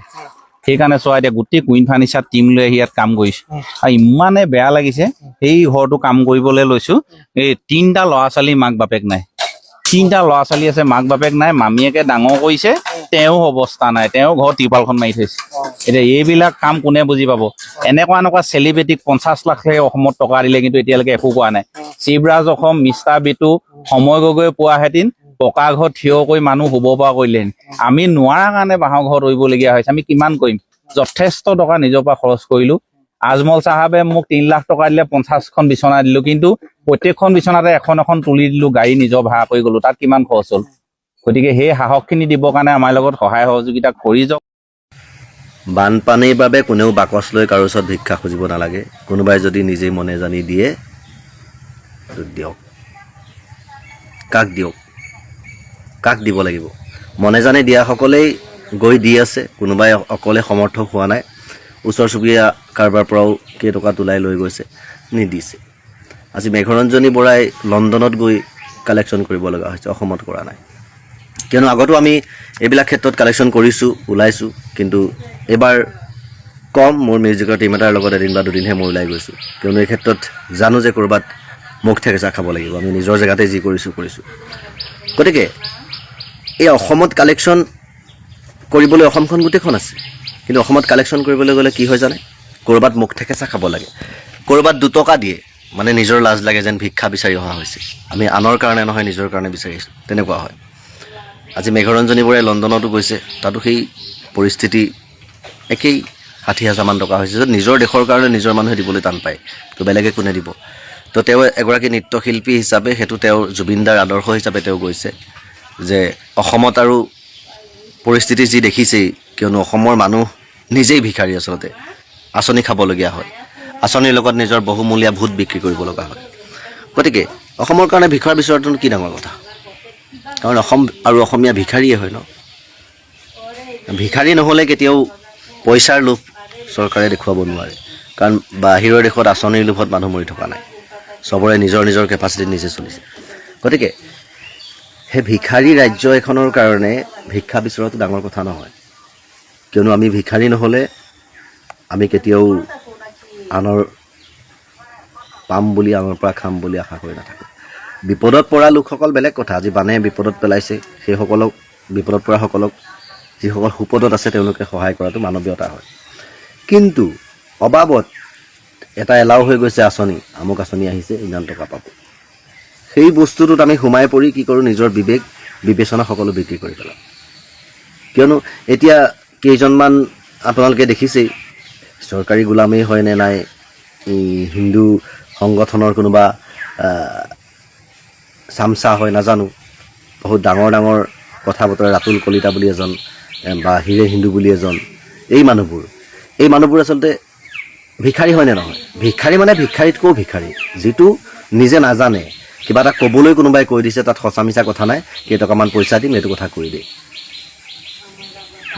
সেইকাৰণে চোৱা এতিয়া গোটেই কুইন ফাৰ্নিচাৰ টিম লৈ আহি ইয়াত কাম কৰিছো আৰু ইমানে বেয়া লাগিছে সেই ঘৰটো কাম কৰিবলৈ লৈছো এই 3টা ল'ৰা ছোৱালী মাক বাপেক নাই 3টা ল'ৰা ছোৱালী আছে মাক বাপেক নাই মামীয়েকে ডাঙৰ কৰিছে তেওঁ অৱস্থা নাই তেওঁ ঘৰ টিৰপালখন মাৰি থৈছে এতিয়া এইবিলাক কাম কোনে বুজি পাব এনেকুৱা চেলিব্ৰিটিক 50 লাখ অসমত টকা দিলে কিন্তু এতিয়ালৈকে একো কোৱা নাই শিৱৰাজ অসম মিষ্টাৰ বিটু সময় গগৈ পোৱাহেঁতেন পকা ঘৰ থিয় কৰি মানুহ শুব পৰা কৰিলেন আমি নোৱাৰা কাৰণে বাঁহৰ ঘৰ ৰহিবলগীয়া হৈছে আমি কিমান কৰিম যথেষ্ট টকা নিজৰ পৰা খৰচ কৰিলো আজমল চাহাবে মোক 3 লাখ টকা দিলে 50খন বিচনা দিলো কিন্তু প্ৰত্যেকখন বিচনাতে এখন তুলি দিলো গাড়ী নিজৰ ভাড়া কৰি গলো তাত কিমান খৰচ হ'ল গতিকে সেই সাহসখিনি দিবৰ কাৰণে আমাৰ লগত সহায় সহযোগিতা কৰি যাওক বানপানীৰ বাবে কোনেও বাকচ লৈ কাৰো ওচৰত ভিক্ষা খুজিব নালাগে কোনোবাই যদি নিজেই মনে জানি দিয়ে দিয়ক কাক দিব লাগিব মনে জানি দিয়াসকলেই গৈ দি আছে কোনোবাই অকলে সমৰ্থক হোৱা নাই ওচৰ চুবুৰীয়া কাৰোবাৰ পৰাও কেইটকা তোলাই লৈ গৈছে নিদিছে আজি মেঘৰঞ্জনী বৰাই লণ্ডনত গৈ কালেকশ্যন কৰিব লগা হৈছে অসমত কৰা নাই কিয়নো আগতো আমি এইবিলাক ক্ষেত্ৰত কালেকশ্যন কৰিছোঁ ওলাইছোঁ কিন্তু এবাৰ কম মোৰ মিউজিকৰ টিম এটাৰ লগত এদিন বা দুদিনহে মই ওলাই গৈছোঁ কিয়নো এই ক্ষেত্ৰত জানো যে ক'ৰবাত মুখ ঠেকেচা খাব লাগিব আমি নিজৰ জেগাতে যি কৰিছোঁ গতিকে এই অসমত কালেকশ্যন কৰিবলৈ অসমখন গোটেইখন আছে কিন্তু অসমত কালেকশ্যন কৰিবলৈ গ'লে কি হয় জানে ক'ৰবাত মুখ ঠেকেচা খাব লাগে ক'ৰবাত 2 টকা দিয়ে মানে নিজৰ লাজ লাগে যেন ভিক্ষা বিচাৰি অহা হৈছে আমি আনৰ কাৰণে নহয় নিজৰ কাৰণে বিচাৰিছোঁ তেনেকুৱা হয় আজি মেঘৰঞ্জনী বৰাই লণ্ডনতো গৈছে তাতো সেই পৰিস্থিতি একেই 60,000 মান টকা হৈছে য'ত নিজৰ দেশৰ কাৰণে নিজৰ মানুহে দিবলৈ টান পায় তো বেলেগে কোনে দিব তো তেওঁ এগৰাকী নৃত্যশিল্পী হিচাপে সেইটো তেওঁৰ জুবিনদাৰ আদৰ্শ হিচাপে তেওঁ গৈছে যে অসমত আৰু পৰিস্থিতি যি দেখিছেই কিয়নো অসমৰ মানুহ নিজেই ভিখাৰী আচলতে আঁচনি খাবলগীয়া হয় আঁচনিৰ লগত নিজৰ বহুমূলীয়া ভোট বিক্ৰী কৰিব লগা হয় গতিকে অসমৰ কাৰণে ভিক্ষাৰ বিচৰাটো কি ডাঙৰ কথা কাৰণ অসম আৰু অসমীয়া ভিখাৰীয়ে হয় ন ভিখাৰী নহ'লে কেতিয়াও পইচাৰ লোভ চৰকাৰে দেখুৱাব নোৱাৰে কাৰণ বাহিৰৰ দেশত আঁচনিৰ লোভত মানুহ মৰি থকা নাই চবৰে নিজৰ কেপাচিটিত নিজে চলিছে গতিকে সেই ভিখাৰী ৰাজ্য এখনৰ কাৰণে ভিক্ষা বিচৰাটো ডাঙৰ কথা নহয় কিয়নো আমি ভিখাৰী নহ'লে আমি কেতিয়াও আনৰ পাম বুলি আনৰ পৰা খাম বুলি আশা কৰি নাথাকোঁ বিপদত পৰা লোকসকল বেলেগ কথা আজি বানে বিপদত পেলাইছে সেইসকলক বিপদত পৰা সকলক যিসকল সুপদত আছে তেওঁলোকে সহায় কৰাটো মানৱীয়তা হয় কিন্তু অবাবত এটা এলাও হৈ গৈছে আঁচনি আমুক আঁচনি আহিছে ইমান টকা পাব সেই বস্তুটোত আমি সোমাই পৰি কি কৰোঁ নিজৰ বিবেক বিবেচনা সকলো বিক্ৰী কৰি পেলাওঁ কিয়নো এতিয়া কেইজনমান আপোনালোকে দেখিছেই চৰকাৰী গোলামেই হয় নে নাই হিন্দু সংগঠনৰ কোনোবা চামচা হয় নাজানো বহুত ডাঙৰ কথা বতৰা ৰাতুল কলিতা বুলি এজন বা হিৰে হিন্দু বুলি এজন এই মানুহবোৰ আচলতে ভিখাৰী হয়নে নহয় ভিখাৰী মানে ভিখাৰীতকৈও ভিখাৰী যিটো নিজে নাজানে কিবা এটা ক'বলৈ কোনোবাই কৈ দিছে তাত সঁচা মিছা কথা নাই কেইটকামান পইচা দিম এইটো কথা কৈ দিয়ে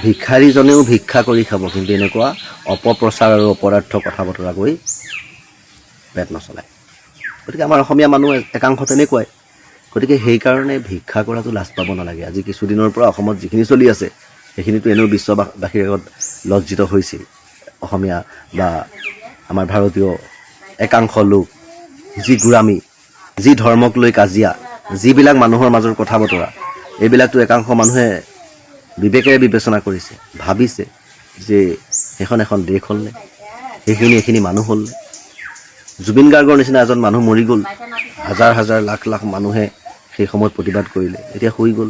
ভিখাৰীজনেও ভিক্ষা কৰি খাব কিন্তু এনেকুৱা অপপ্ৰচাৰ আৰু অপদাৰ্থ কথা বতৰা কৈ পেট নচলায় গতিকে আমাৰ অসমীয়া মানুহ একাংশ তেনেকুৱাই গতিকে সেইকাৰণে ভিক্ষা কৰাটো লাজ পাব নালাগে আজি কিছুদিনৰ পৰা অসমত যিখিনি চলি আছে সেইখিনিতো এনেও বিশ্ববাসীৰ আগত লজ্জিত হৈছিল অসমীয়া বা আমাৰ ভাৰতীয় একাংশ লোক যি গোৰামী যি ধৰ্মক লৈ কাজিয়া যিবিলাক মানুহৰ মাজৰ কথা বতৰা এইবিলাকতো একাংশ মানুহে বিবেকেৰে বিবেচনা কৰিছে ভাবিছে যে এখন দেশ হ'লনে এইখিনি মানুহ হ'লনে জুবিন গাৰ্গৰ নিচিনা এজন মানুহ মৰি গ'ল হাজাৰ লাখ মানুহে সেই সময়ত প্ৰতিবাদ কৰিলে এতিয়া হৈ গ'ল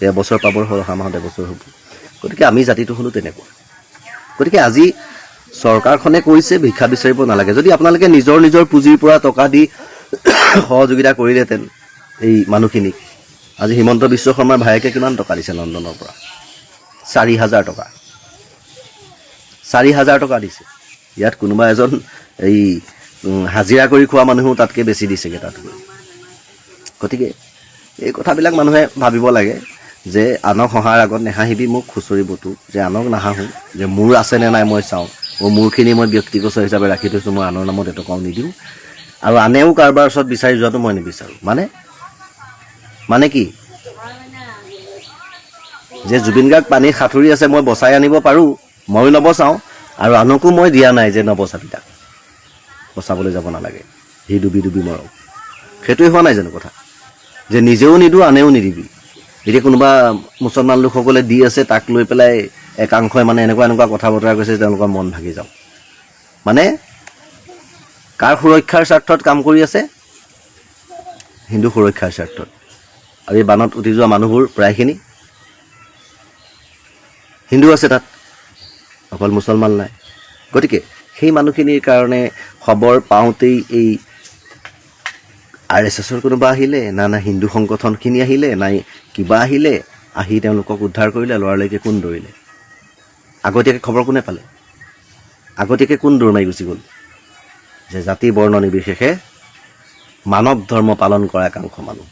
এবছৰ পাবৰ হ'ল অহা মাহত এবছৰ হ'ব গতিকে আমি জাতিটো হ'লো তেনেকুৱা গতিকে আজি চৰকাৰখনে কৈছে ভিক্ষা বিচাৰিব নালাগে যদি আপোনালোকে নিজৰ পুঁজিৰ পৰা টকা দি সহযোগিতা কৰিলেহেঁতেন এই মানুহখিনিক আজি হিমন্ত বিশ্ব শৰ্মাৰ ভায়েকে কিমান টকা দিছে লণ্ডনৰ পৰা 4,000 টকা 4,000 টকা দিছে ইয়াত কোনোবা এজন এই হাজিৰা কৰি খোৱা মানুহো তাতকৈ বেছি দিছেগৈ তাত গতিকে এই কথাবিলাক মানুহে ভাবিব লাগে যে আনক সহায়ৰ আগত নেহাঁহিবি মোক খুচৰিবতো যে আনক নাহাঁহোঁ যে মোৰ আছেনে নাই মই চাওঁ মোৰখিনি মই ব্যক্তিগত হিচাপে ৰাখি থৈছোঁ মই আনৰ নামত এটকাও নিদিওঁ আৰু আনেও কাৰোবাৰ ওচৰত বিচাৰি যোৱাটো মই নিবিচাৰোঁ মানে কি যে জুবিন গাৰ্গ পানীত সাঁতুৰি আছে মই বচাই আনিব পাৰোঁ ময়ো নবচাওঁ আৰু আনকো মই দিয়া নাই যে নবচাবি তাক, বচাবলৈ যাব নালাগে, সি ডুবি ডুবি মৰক। সেইটোৱে হোৱা নাই জানো কথা, যে নিজেও নিদিওঁ আনেও নিদিবি। এতিয়া কোনোবা মুছলমান লোকসকলে দি আছে, তাক লৈ পেলাই একাংশই মানে এনেকুৱা এনেকুৱা কথা বতৰা কৈছে, তেওঁলোকৰ মন ভাগি যাওঁ। মানে কাৰ সুৰক্ষাৰ স্বাৰ্থত কাম কৰি আছে? হিন্দু সুৰক্ষাৰ স্বাৰ্থত। আৰু এই বানত উটি যোৱা মানুহবোৰ প্ৰায়খিনি হিন্দু আছে তাত, অকল মুছলমান নাই। গতিকে সেই মানুহখিনিৰ কাৰণে খবৰ পাওঁতেই এই RSSৰ কোনোবা আহিলে, না হিন্দু সংগঠনখিনি আহিলে, নাই কিবা আহিলে, আহি তেওঁলোকক উদ্ধাৰ কৰিলে, ল'ৰালৈকে কোন দৌৰিলে? আগতীয়াকৈ খবৰ কোনে পালে? আগতীয়াকৈ কোন দৌৰ মাৰি গুচি গ'ল? যে জাতি বৰ্ণ নিৰ্বিশেষে মানৱ ধৰ্ম পালন কৰা একাংশ মানুহ,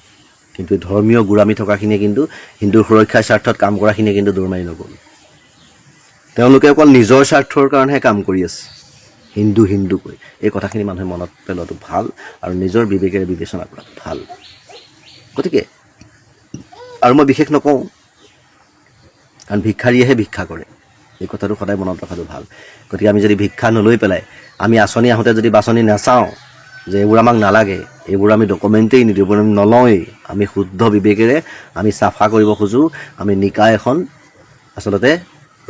কিন্তু ধৰ্মীয় গোড়ামি থকাখিনিয়ে কিন্তু হিন্দুৰ সুৰক্ষাৰ স্বাৰ্থত কাম কৰাখিনিয়ে কিন্তু দৌৰ মাৰি নগ'ল। তেওঁলোকে অকল নিজৰ স্বাৰ্থৰ কাৰণেহে কাম কৰি আছে, হিন্দু হিন্দু কৈ। এই কথাখিনি মানুহে মনত পেলোৱাটো ভাল আৰু নিজৰ বিবেকেৰে বিবেচনা কৰাটো ভাল। গতিকে আৰু মই বিশেষ নকওঁ, কাৰণ ভিক্ষাৰীয়েহে ভিক্ষা কৰে, এই কথাটো সদায় মনত ৰখাটো ভাল। গতিকে আমি যদি ভিক্ষা নলৈ পেলাই আমি আঁচনি আহোঁতে যদি বাছনি নাচাওঁ যে এইবোৰ আমাক নালাগে, এইবোৰ আমি ডকুমেণ্টেই নিদিওঁ, এইবোৰ আমি নলওঁৱেই, আমি শুদ্ধ বিবেকেৰে আমি চাফা কৰিব খোজোঁ, আমি নিকা এখন আচলতে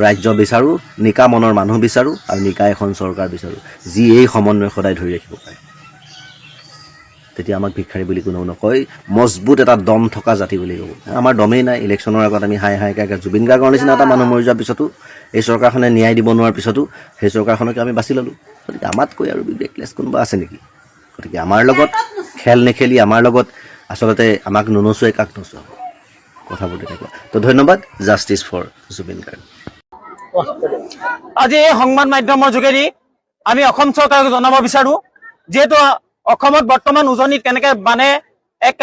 ৰাজ্য বিচাৰোঁ, নিকা মনৰ মানুহ বিচাৰোঁ আৰু নিকা এখন চৰকাৰ বিচাৰোঁ, যি এই সমন্বয় সদায় ধৰি ৰাখিব পাৰে। তেতিয়া আমাক ভিক্ষাৰী বুলি কোনেও নকয়, মজবুত এটা দম থকা জাতি বুলি ক'ব। আমাৰ দমেই নাই। ইলেকশ্যনৰ আগত আমি হাই হাইকৈ জুবিন গাৰ্গৰ নিচিনা এটা মানুহ মৰি যোৱাৰ পিছতো, এই চৰকাৰখনে ন্যায় দিব নোৱাৰাৰ পিছতো সেই চৰকাৰখনকে আমি বাছি ল'লোঁ। গতিকে আমাতকৈ আৰু বিবেকলেছ কোনোবা আছে নেকি? গতিকে আমাৰ লগত খেল নেখেলি, আমাৰ লগত আচলতে আমাক ননচুৱাই কাক নচুৱাব, কথাবোৰ তেনেকুৱা। তো ধন্যবাদ। Justice for Zubeen Garg. আজি এই সংবাদ মাধ্যমৰ যোগেদি আমি অসম চৰকাৰক জনাব বিচাৰোঁ, যিহেতু অসমত বৰ্তমান উজনিত কেনেকৈ মানে এক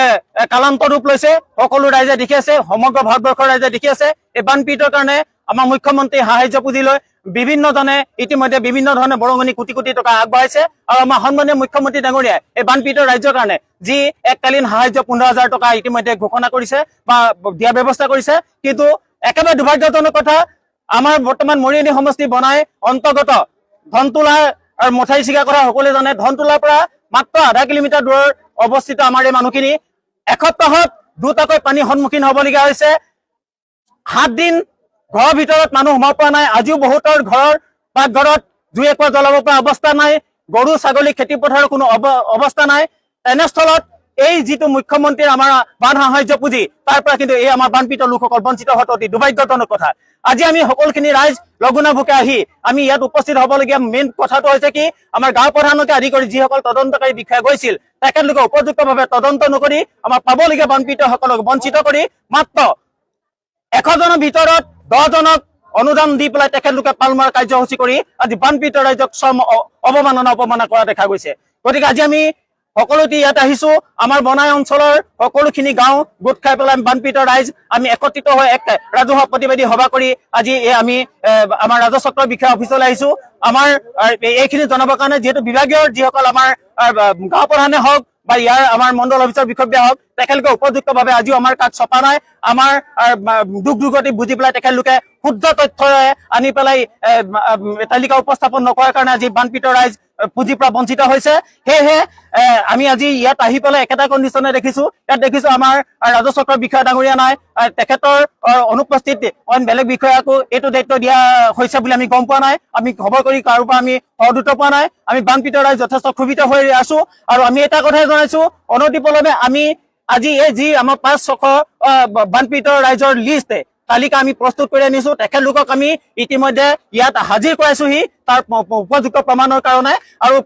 কালান্ত ৰূপ লৈছে, সকলো ৰাইজে দেখি আছে, সমগ্ৰ ভাৰতবৰ্ষৰ ৰাইজে দেখি আছে। এই বানপীড়িতৰ কাৰণে আমাৰ মুখ্যমন্ত্ৰী সাহায্য পুঁজি লৈ বিভিন্নজনে ইতিমধ্যে বিভিন্ন ধৰণে বৰঙণি কোটি কোটি টকা আগবঢ়াইছে। আৰু আমাৰ সন্মানীয় মুখ্যমন্ত্ৰী ডাঙৰীয়াই এই বানপীড়িত ৰাজ্যৰ কাৰণে যি এককালীন সাহায্য 15,000 টকা ইতিমধ্যে ঘোষণা কৰিছে বা দিয়াৰ ব্যৱস্থা কৰিছে। কিন্তু একেবাৰে দুৰ্ভাগ্যজনক কথা, আমাৰ বৰ্তমান মৰিয়নি সমষ্টি বনাই অন্তৰ্গত ধনতোলা আৰু মথাউৰি চিগা কথা সকলোৱে জানে। ধনতোলাৰ পৰা মাত্ৰ আধা কিলোমিটাৰ দূৰৰ অৱস্থিত আমাৰ এই মানুহখিনি এসপ্তাহত দুটাকৈ পানীৰ সন্মুখীন হ'বলগীয়া হৈছে। 7 দিন ঘৰৰ ভিতৰত মানুহ সোমাব পৰা নাই। আজিও বহুতৰ ঘৰৰ পাকঘৰত জুই একোৱা জ্বলাব পৰা অৱস্থা নাই, গৰু ছাগলী খেতি পথাৰৰ কোনো অৱস্থা নাই। তেনেস্থলত এই যিটো মুখ্যমন্ত্ৰীৰ আমাৰ বান সাহায্য পুঁজি, তাৰ পৰা কিন্তু এই আমাৰ বানপীড়িত লোকসকল বঞ্চিত হোৱাটো অতি দুৰ্ভাগ্যজনক কথা। আজি আমি সকলোখিনি ৰাইজ লঘোণাভোকে আহি আমি ইয়াত উপস্থিত হ'বলগীয়া মেইন কথাটো হৈছে কি, আমাৰ গাঁও প্ৰধানকে আদি কৰি যিসকল তদন্তকাৰী বিষয়া গৈছিল, তেখেতলোকে উপযুক্তভাৱে তদন্ত নকৰি আমাৰ পাবলগীয়া বানপীড়িতসকলক বঞ্চিত কৰি মাত্ৰ 100জনৰ ভিতৰত 10জনক অনুদান দি পেলাই তেখেতলোকে পালমাৰ কাৰ্যসূচী কৰি আজি বানপীড়িত ৰাইজক অপমাননা কৰা দেখা গৈছে। গতিকে আজি আমি সকলোতে ইয়াত আহিছো, আমাৰ বনাই অঞ্চলৰ সকলোখিনি গাঁও গোট খাই পেলাই বানপীড়িত ৰাইজ আমি একত্ৰিত হৈ এক ৰাজহুৱা প্ৰতিবাদী সভা কৰি আজি আমি আমাৰ ৰাজচক্ৰ বিষয়া অফিচলৈ আহিছো। আমাৰ এইখিনি জনাবৰ কাৰণে, যিহেতু বিভাগীয় যিসকল আমাৰ গাঁও প্ৰধানে হওক বা ইয়াৰ আমাৰ মণ্ডল অফিচৰ বিষয়া হওক, তেখেতলোকে উপযুক্তভাৱে আজিও আমাৰ কাষ চপা নাই। আমাৰ দুখ দুৰ্গতি বুজি পেলাই তেখেতলোকে শুদ্ধ তথ্যৰে আনি পেলাই তালিকা উপস্থাপন নকৰাৰ কাৰণে আজি বানপীড়িত ৰাইজ পুঁজিৰ পৰা বঞ্চিত হৈছে। সেয়েহে আমি আজি ইয়াত আহি পেলাই একেটা কণ্ডিশ্যনে দেখিছো, ইয়াত দেখিছো আমাৰ ৰাজচক্ৰৰ বিষয়া ডাঙৰীয়া নাই, তেখেতৰ অনুপস্থিত অইন বেলেগ বিষয়াকো এইটো দায়িত্ব দিয়া হৈছে বুলি আমি গম পোৱা নাই। আমি খবৰ কৰি কাৰো পৰা আমি সহযোগিতা পোৱা নাই। আমি বানপীড়িত ৰাইজ যথেষ্ট ক্ষোভিত হৈ আছো। আৰু আমি এটা কথাই জনাইছো, অনতিপলমে আমি আজি এই যি আমাৰ 500 বানপীড়িত ৰাইজৰ লিষ্ট তালিকা আমি প্ৰস্তুত কৰি আনিছো, তেখেতলোকক আমি ইতিমধ্যে ইয়াত হাজিৰ কৰাইছোহি তাৰ উপযুক্ত প্ৰমাণৰ কাৰণে। আৰু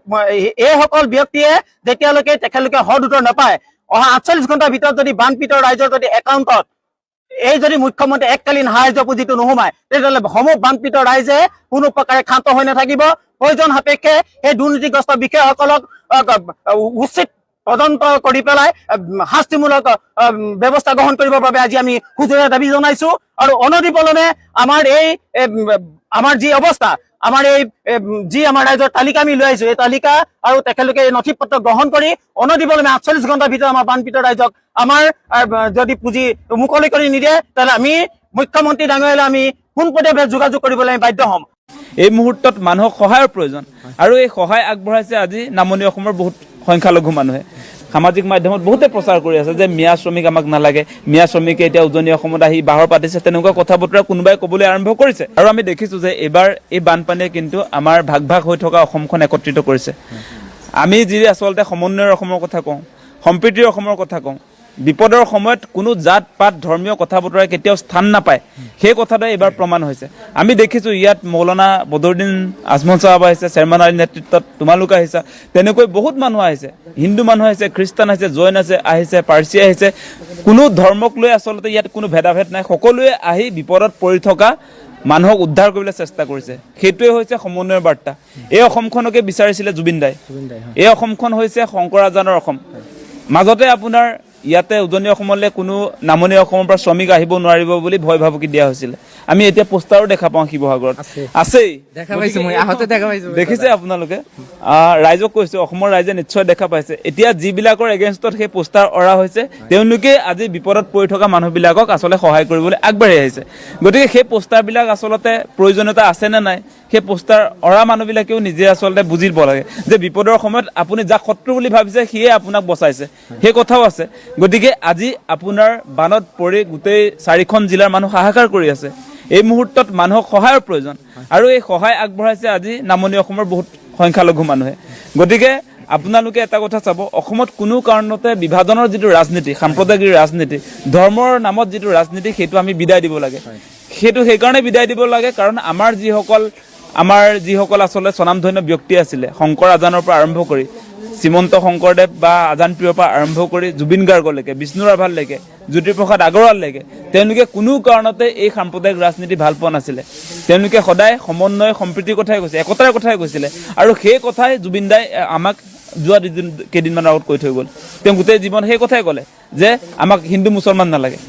এইসকল ব্যক্তিয়ে যেতিয়ালৈকে তেখেতলোকে সদ উত্তৰ নাপায়, অহা 48 ঘণ্টাৰ ভিতৰত যদি বানপীড়িত ৰাইজৰ যদি একাউণ্টত এই যদি মুখ্যমন্ত্ৰী এককালীন সাহায্য পুঁজিটো নোসোমায়, তেতিয়াহ'লে সমূহ বানপীড়িত ৰাইজে কোনো প্ৰকাৰে ক্ষান্ত হৈ নাথাকিব। প্ৰয়োজন সাপেক্ষে সেই দুৰ্নীতিগ্ৰস্ত বিষয়াসকলক উচিত তদন্ত কৰি পেলাই শাস্তিমূলক ব্যৱস্থা গ্ৰহণ কৰিবৰ বাবে আজি আমি সুযোগে দাবী জনাইছো। আৰু অনতিপলমে আমাৰ যি অৱস্থা, আমাৰ এই যি আমাৰ ৰাইজৰ তালিকা আমি লৈ আহিছো, এই তালিকা আৰু তেখেতলোকে এই নথি পত্ৰ গ্ৰহণ কৰি অনতিপলমে 48 ঘণ্টাৰ ভিতৰত আমাৰ বানপীড়িত ৰাইজক আমাৰ যদি পুঁজি মুকলি কৰি নিদিয়ে, তেতিয়াহ'লে আমি মুখ্যমন্ত্ৰী ডাঙৰীয়ালৈ আমি পোনপটীয়াভাৱে যোগাযোগ কৰিবলৈ বাধ্য হ'ম। এই মুহূৰ্তত মানুহক সহায়ৰ প্ৰয়োজন আৰু এই সহায় আগবঢ়াইছে আজি নামনি অসমৰ বহুত সংখ্যালঘু মানুহে সামাজিক মাধ্যমত বহুতে প্ৰচাৰ কৰি আছে যে মিয়া শ্ৰমিক আমাক নালাগে মিয়া শ্ৰমিকে এতিয়া উজনি অসমত আহি বাহৰ পাতিছে তেনেকুৱা কথা বতৰা কোনোবাই ক'বলৈ আৰম্ভ কৰিছে আৰু আমি দেখিছোঁ যে এইবাৰ এই বানপানীয়ে কিন্তু আমাৰ ভাগ ভাগ হৈ থকা অসমখন একত্ৰিত কৰিছে আমি যি আচলতে সমন্বয়ৰ অসমৰ কথা কওঁ সম্প্ৰীতিৰ অসমৰ কথা কওঁ বিপদৰ সময়ত কোনো জাত পাত ধৰ্মীয় কথা বতৰাই কেতিয়াও স্থান নাপায় সেই কথাটো এইবাৰ প্ৰমাণ হৈছে আমি দেখিছোঁ ইয়াত মৌলানা বদৰুদ্দিন আজমল সাহেব আহিছে চেয়াৰমেন আলীৰ নেতৃত্বত তোমালোক আহিছা তেনেকৈ বহুত মানুহ আহিছে হিন্দু মানুহ আহিছে খ্ৰীষ্টান আহিছে জৈন আহিছে পাৰ্চী আহিছে কোনো ধৰ্মক লৈ আচলতে ইয়াত কোনো ভেদাভেদ নাই সকলোৱে আহি বিপদত পৰি থকা মানুহক উদ্ধাৰ কৰিবলৈ চেষ্টা কৰিছে সেইটোৱে হৈছে সমন্বয়ৰ বাৰ্তা এই অসমখনকে বিচাৰিছিলে জুবিন দাই এই অসমখন হৈছে শংকৰ আজানৰ অসম মাজতে আপোনাৰ ইয়াতে উজনি অসমলৈ কোনো নামনি অসমৰ পৰা শ্ৰমিক আহিব নোৱাৰিব বুলি ভয় ভাবুকি দিয়া হৈছিল আমি এতিয়া পোষ্টাৰো দেখা পাওঁ শিৱসাগৰত আছেই দেখিছে আপোনালোকে ৰাইজক কৈছো অসমৰ ৰাইজে নিশ্চয় দেখা পাইছে এতিয়া যিবিলাকৰ এগেইনষ্টত সেই পোষ্টাৰ অৰা হৈছে তেওঁলোকে আজি বিপদত পৰি থকা মানুহবিলাকক আচলতে সহায় কৰিবলৈ আগবাঢ়ি আহিছে গতিকে সেই পোষ্টাৰবিলাক আচলতে প্ৰয়োজনীয়তা আছে নে নাই সেই পোষ্টাৰ অৰা মানুহবিলাকেও নিজে আচলতে বুজিব লাগে যে বিপদৰ সময়ত আপুনি যাক শত্ৰু বুলি ভাবিছে সিয়ে আপোনাক বচাইছে সেই কথাও আছে গতিকে আজি আপোনাৰ বানত পৰি গোটেই 4খন জিলাৰ মানুহ হাহাকাৰ কৰি আছে এই মুহূৰ্তত মানুহক সহায়ৰ প্ৰয়োজন আৰু এই সহায় আগবঢ়াইছে আজি নামনি অসমৰ বহুত সংখ্যালঘু মানুহে গতিকে আপোনালোকে এটা কথা চাব অসমত কোনো কাৰণতে বিভাজনৰ যিটো ৰাজনীতি সাম্প্ৰদায়িক ৰাজনীতি ধৰ্মৰ নামত যিটো ৰাজনীতি সেইটো আমি বিদায় দিব লাগে সেইটো সেইকাৰণে বিদায় দিব লাগে কাৰণ আমাৰ যিসকল আচলতে স্বনামধন্য ব্যক্তি আছিলে শংকৰ আজানৰ পৰা আৰম্ভ কৰি শ্ৰীমন্ত শংকৰদেৱ বা আজান প্ৰিয়ৰ পৰা আৰম্ভ কৰি জুবিন গাৰ্গলৈকে বিষ্ণু ৰাভালৈকে জ্যোতিপ্ৰসাদ আগৰৱাললৈকে তেওঁলোকে কোনো কাৰণতে এই সাম্প্ৰদায়িক ৰাজনীতি ভাল পোৱা নাছিলে তেওঁলোকে সদায় সমন্বয় সম্প্ৰীতিৰ কথাই কৈছে একতাৰ কথাই কৈছিলে আৰু সেই কথাই জুবিন দাই আমাক যোৱা কেইদিনমানৰ আগত কৈ থৈ গ'ল তেওঁ গোটেই জীৱন সেই কথাই ক'লে যে আমাক হিন্দু মুছলমান নালাগে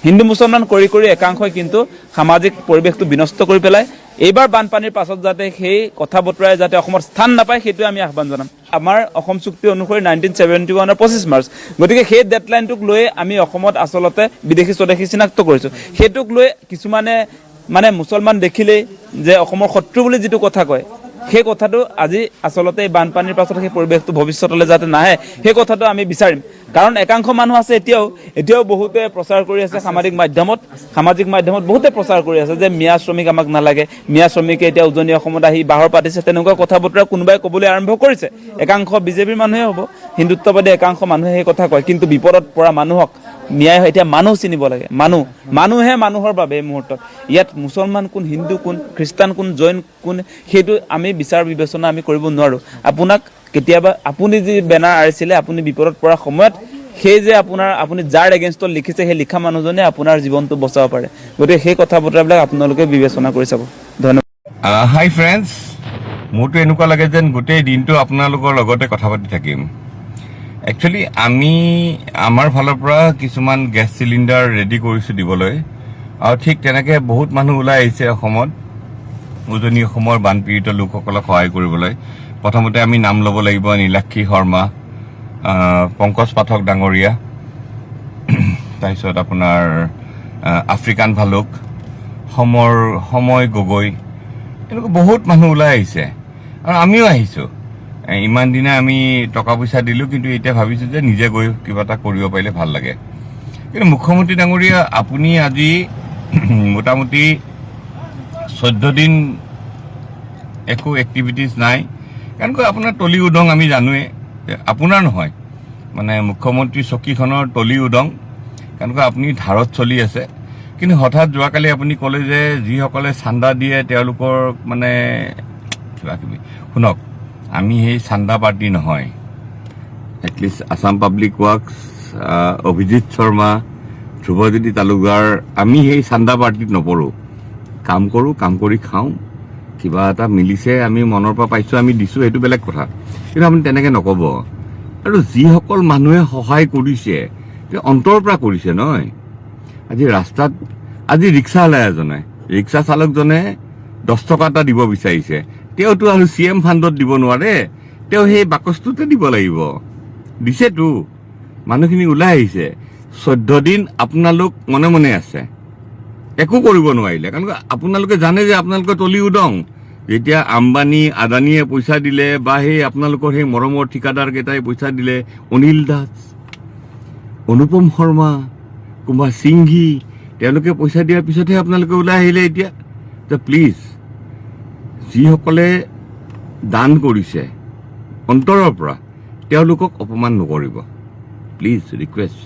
হিন্দু মুছলমান কৰি কৰি একাংশই কিন্তু সামাজিক পৰিৱেশটো বিনষ্ট কৰি পেলাই এইবাৰ বানপানীৰ পাছত যাতে সেই কথা বতৰাই যাতে অসমত স্থান নাপায় সেইটোৱে আমি আহ্বান জনাম আমাৰ অসম চুক্তি অনুসৰি 1971 25 মাৰ্চ গতিকে সেই ডেডলাইনটোক লৈ আমি অসমত আচলতে বিদেশী স্বদেশী চিনাক্ত কৰিছোঁ সেইটোক লৈ কিছুমানে মানে মুছলমান দেখিলেই যে অসমৰ শত্ৰু বুলি যিটো কথা কয় সেই কথাটো আজি আচলতে এই বানপানীৰ পাছত সেই পৰিৱেশটো ভৱিষ্যতলৈ যাতে নাহে সেই কথাটো আমি বিচাৰিম কাৰণ একাংশ মানুহ আছে এতিয়াও বহুতে প্ৰচাৰ কৰি আছে সামাজিক মাধ্যমত বহুতে প্ৰচাৰ কৰি আছে যে মিয়া শ্ৰমিক আমাক নালাগে মিয়া শ্ৰমিকে এতিয়া উজনি অসমত আহি বাহৰ পাতিছে তেনেকুৱা কথা বতৰা কোনোবাই ক'বলৈ আৰম্ভ কৰিছে একাংশ বিজেপিৰ মানুহে হ'ব হিন্দুত্ববাদী একাংশ মানুহে সেই কথা কয় কিন্তু বিপদত পৰা মানুহক মিয়াই এতিয়া মানুহ চিনিব লাগে মানুহে মানুহৰ বাবে এই মুহূৰ্তত ইয়াত মুছলমান কোন হিন্দু কোন খ্ৰীষ্টান কোন জৈন কোন সেইটো আমি বিচাৰ বিবেচনা আমি কৰিব নোৱাৰোঁ আপোনাক কেতিয়াবা আপুনি যি বেনাৰ আৰিছিলে আপুনি বিপদত পৰা সময়ত সেই যে আপুনি যাৰ এগেইনষ্টত লিখিছে সেই লিখা মানুহজনে আপোনাৰ জীৱনটো বচাব পাৰে গতিকে সেই কথা বতৰাবিলাক আপোনালোকে বিবেচনা কৰি চাব ধন্যবাদ হাই ফ্ৰেণ্ডছ মোৰতো এনেকুৱা লাগে যেন গোটেই দিনটো আপোনালোকৰ লগতে কথা পাতি থাকিম একচুৱেলি আমি আমাৰ ফালৰ পৰা কিছুমান গেছ চিলিণ্ডাৰ ৰেডি কৰিছোঁ দিবলৈ আৰু ঠিক তেনেকৈ বহুত মানুহ ওলাই আহিছে অসমত উজনি অসমৰ বানপীড়িত লোকসকলক সহায় কৰিবলৈ প্ৰথমতে আমি নাম ল'ব লাগিব নীলাক্ষী শৰ্মা পংকজ পাঠক ডাঙৰীয়া তাৰপিছত আপোনাৰ আফ্ৰিকান ভালুক সময় গগৈ এনেকুৱা বহুত মানুহ ওলাই আহিছে আৰু আমিও আহিছোঁ ইমান দিনে আমি টকা পইচা দিলোঁ কিন্তু এতিয়া ভাবিছোঁ যে নিজে গৈ কিবা এটা কৰিব পাৰিলে ভাল লাগে কিন্তু মুখ্যমন্ত্ৰী ডাঙৰীয়া আপুনি আজি মোটামুটি 14 দিন একো এক্টিভিটিজ নাই কাৰণ আপোনাৰ তলি উদং আমি জানোৱে আপোনাৰ নহয় মানে মুখ্যমন্ত্ৰী চকীখনৰ তলি উদং কাৰণ আপুনি ধাৰত চলি আছে কিন্তু হঠাৎ যোৱাকালি আপুনি ক'লে যে যিসকলে চান্দা দিয়ে তেওঁলোকৰ মানে কিবা কিবি শুনক আমি সেই চান্দা পাৰ্টি নহয় at least Assam public works Abhijit Sarma Dhrubajyoti Talukdar আমি সেই চান্দা পাৰ্টিত নপৰোঁ কাম কৰোঁ কাম কৰি খাওঁ কিবা এটা মিলিছে আমি মনৰ পৰা পাইছোঁ আমি দিছোঁ সেইটো বেলেগ কথা কিন্তু আপুনি তেনেকৈ নক'ব আৰু যিসকল মানুহে সহায় কৰিছে তেওঁ অন্তৰৰ পৰা কৰিছে নহয় আজি ৰাস্তাত আজি ৰিক্সাৱালা এজনে ৰিক্সা চালকজনে 10 টকা এটা দিব বিচাৰিছে তেওঁতো আৰু CM ফাণ্ডত দিব নোৱাৰে তেওঁ সেই বাকচটোতে দিব লাগিব দিছেতো মানুহখিনি ওলাই আহিছে 14 দিন আপোনালোক মনে মনে আছে একো কৰিব নোৱাৰিলে কাৰণ আপোনালোকে জানে যে আপোনালোকৰ তলি উদং যেতিয়া আম্বানী আদানীয়ে পইচা দিলে বা সেই আপোনালোকৰ সেই মৰমৰ ঠিকাদাৰকেইটাই পইচা দিলে, অনিল দাস, অনুপম শৰ্মা, কুমাৰ সিংঘি, তেওঁলোকে পইচা দিয়াৰ পিছতহে আপোনালোকে ওলাই আহিলে এতিয়া। প্লিজ, যিসকলে দান কৰিছে অন্তৰৰ পৰা, তেওঁলোকক অপমান নকৰিব, প্লিজ ৰিকুৱেষ্ট।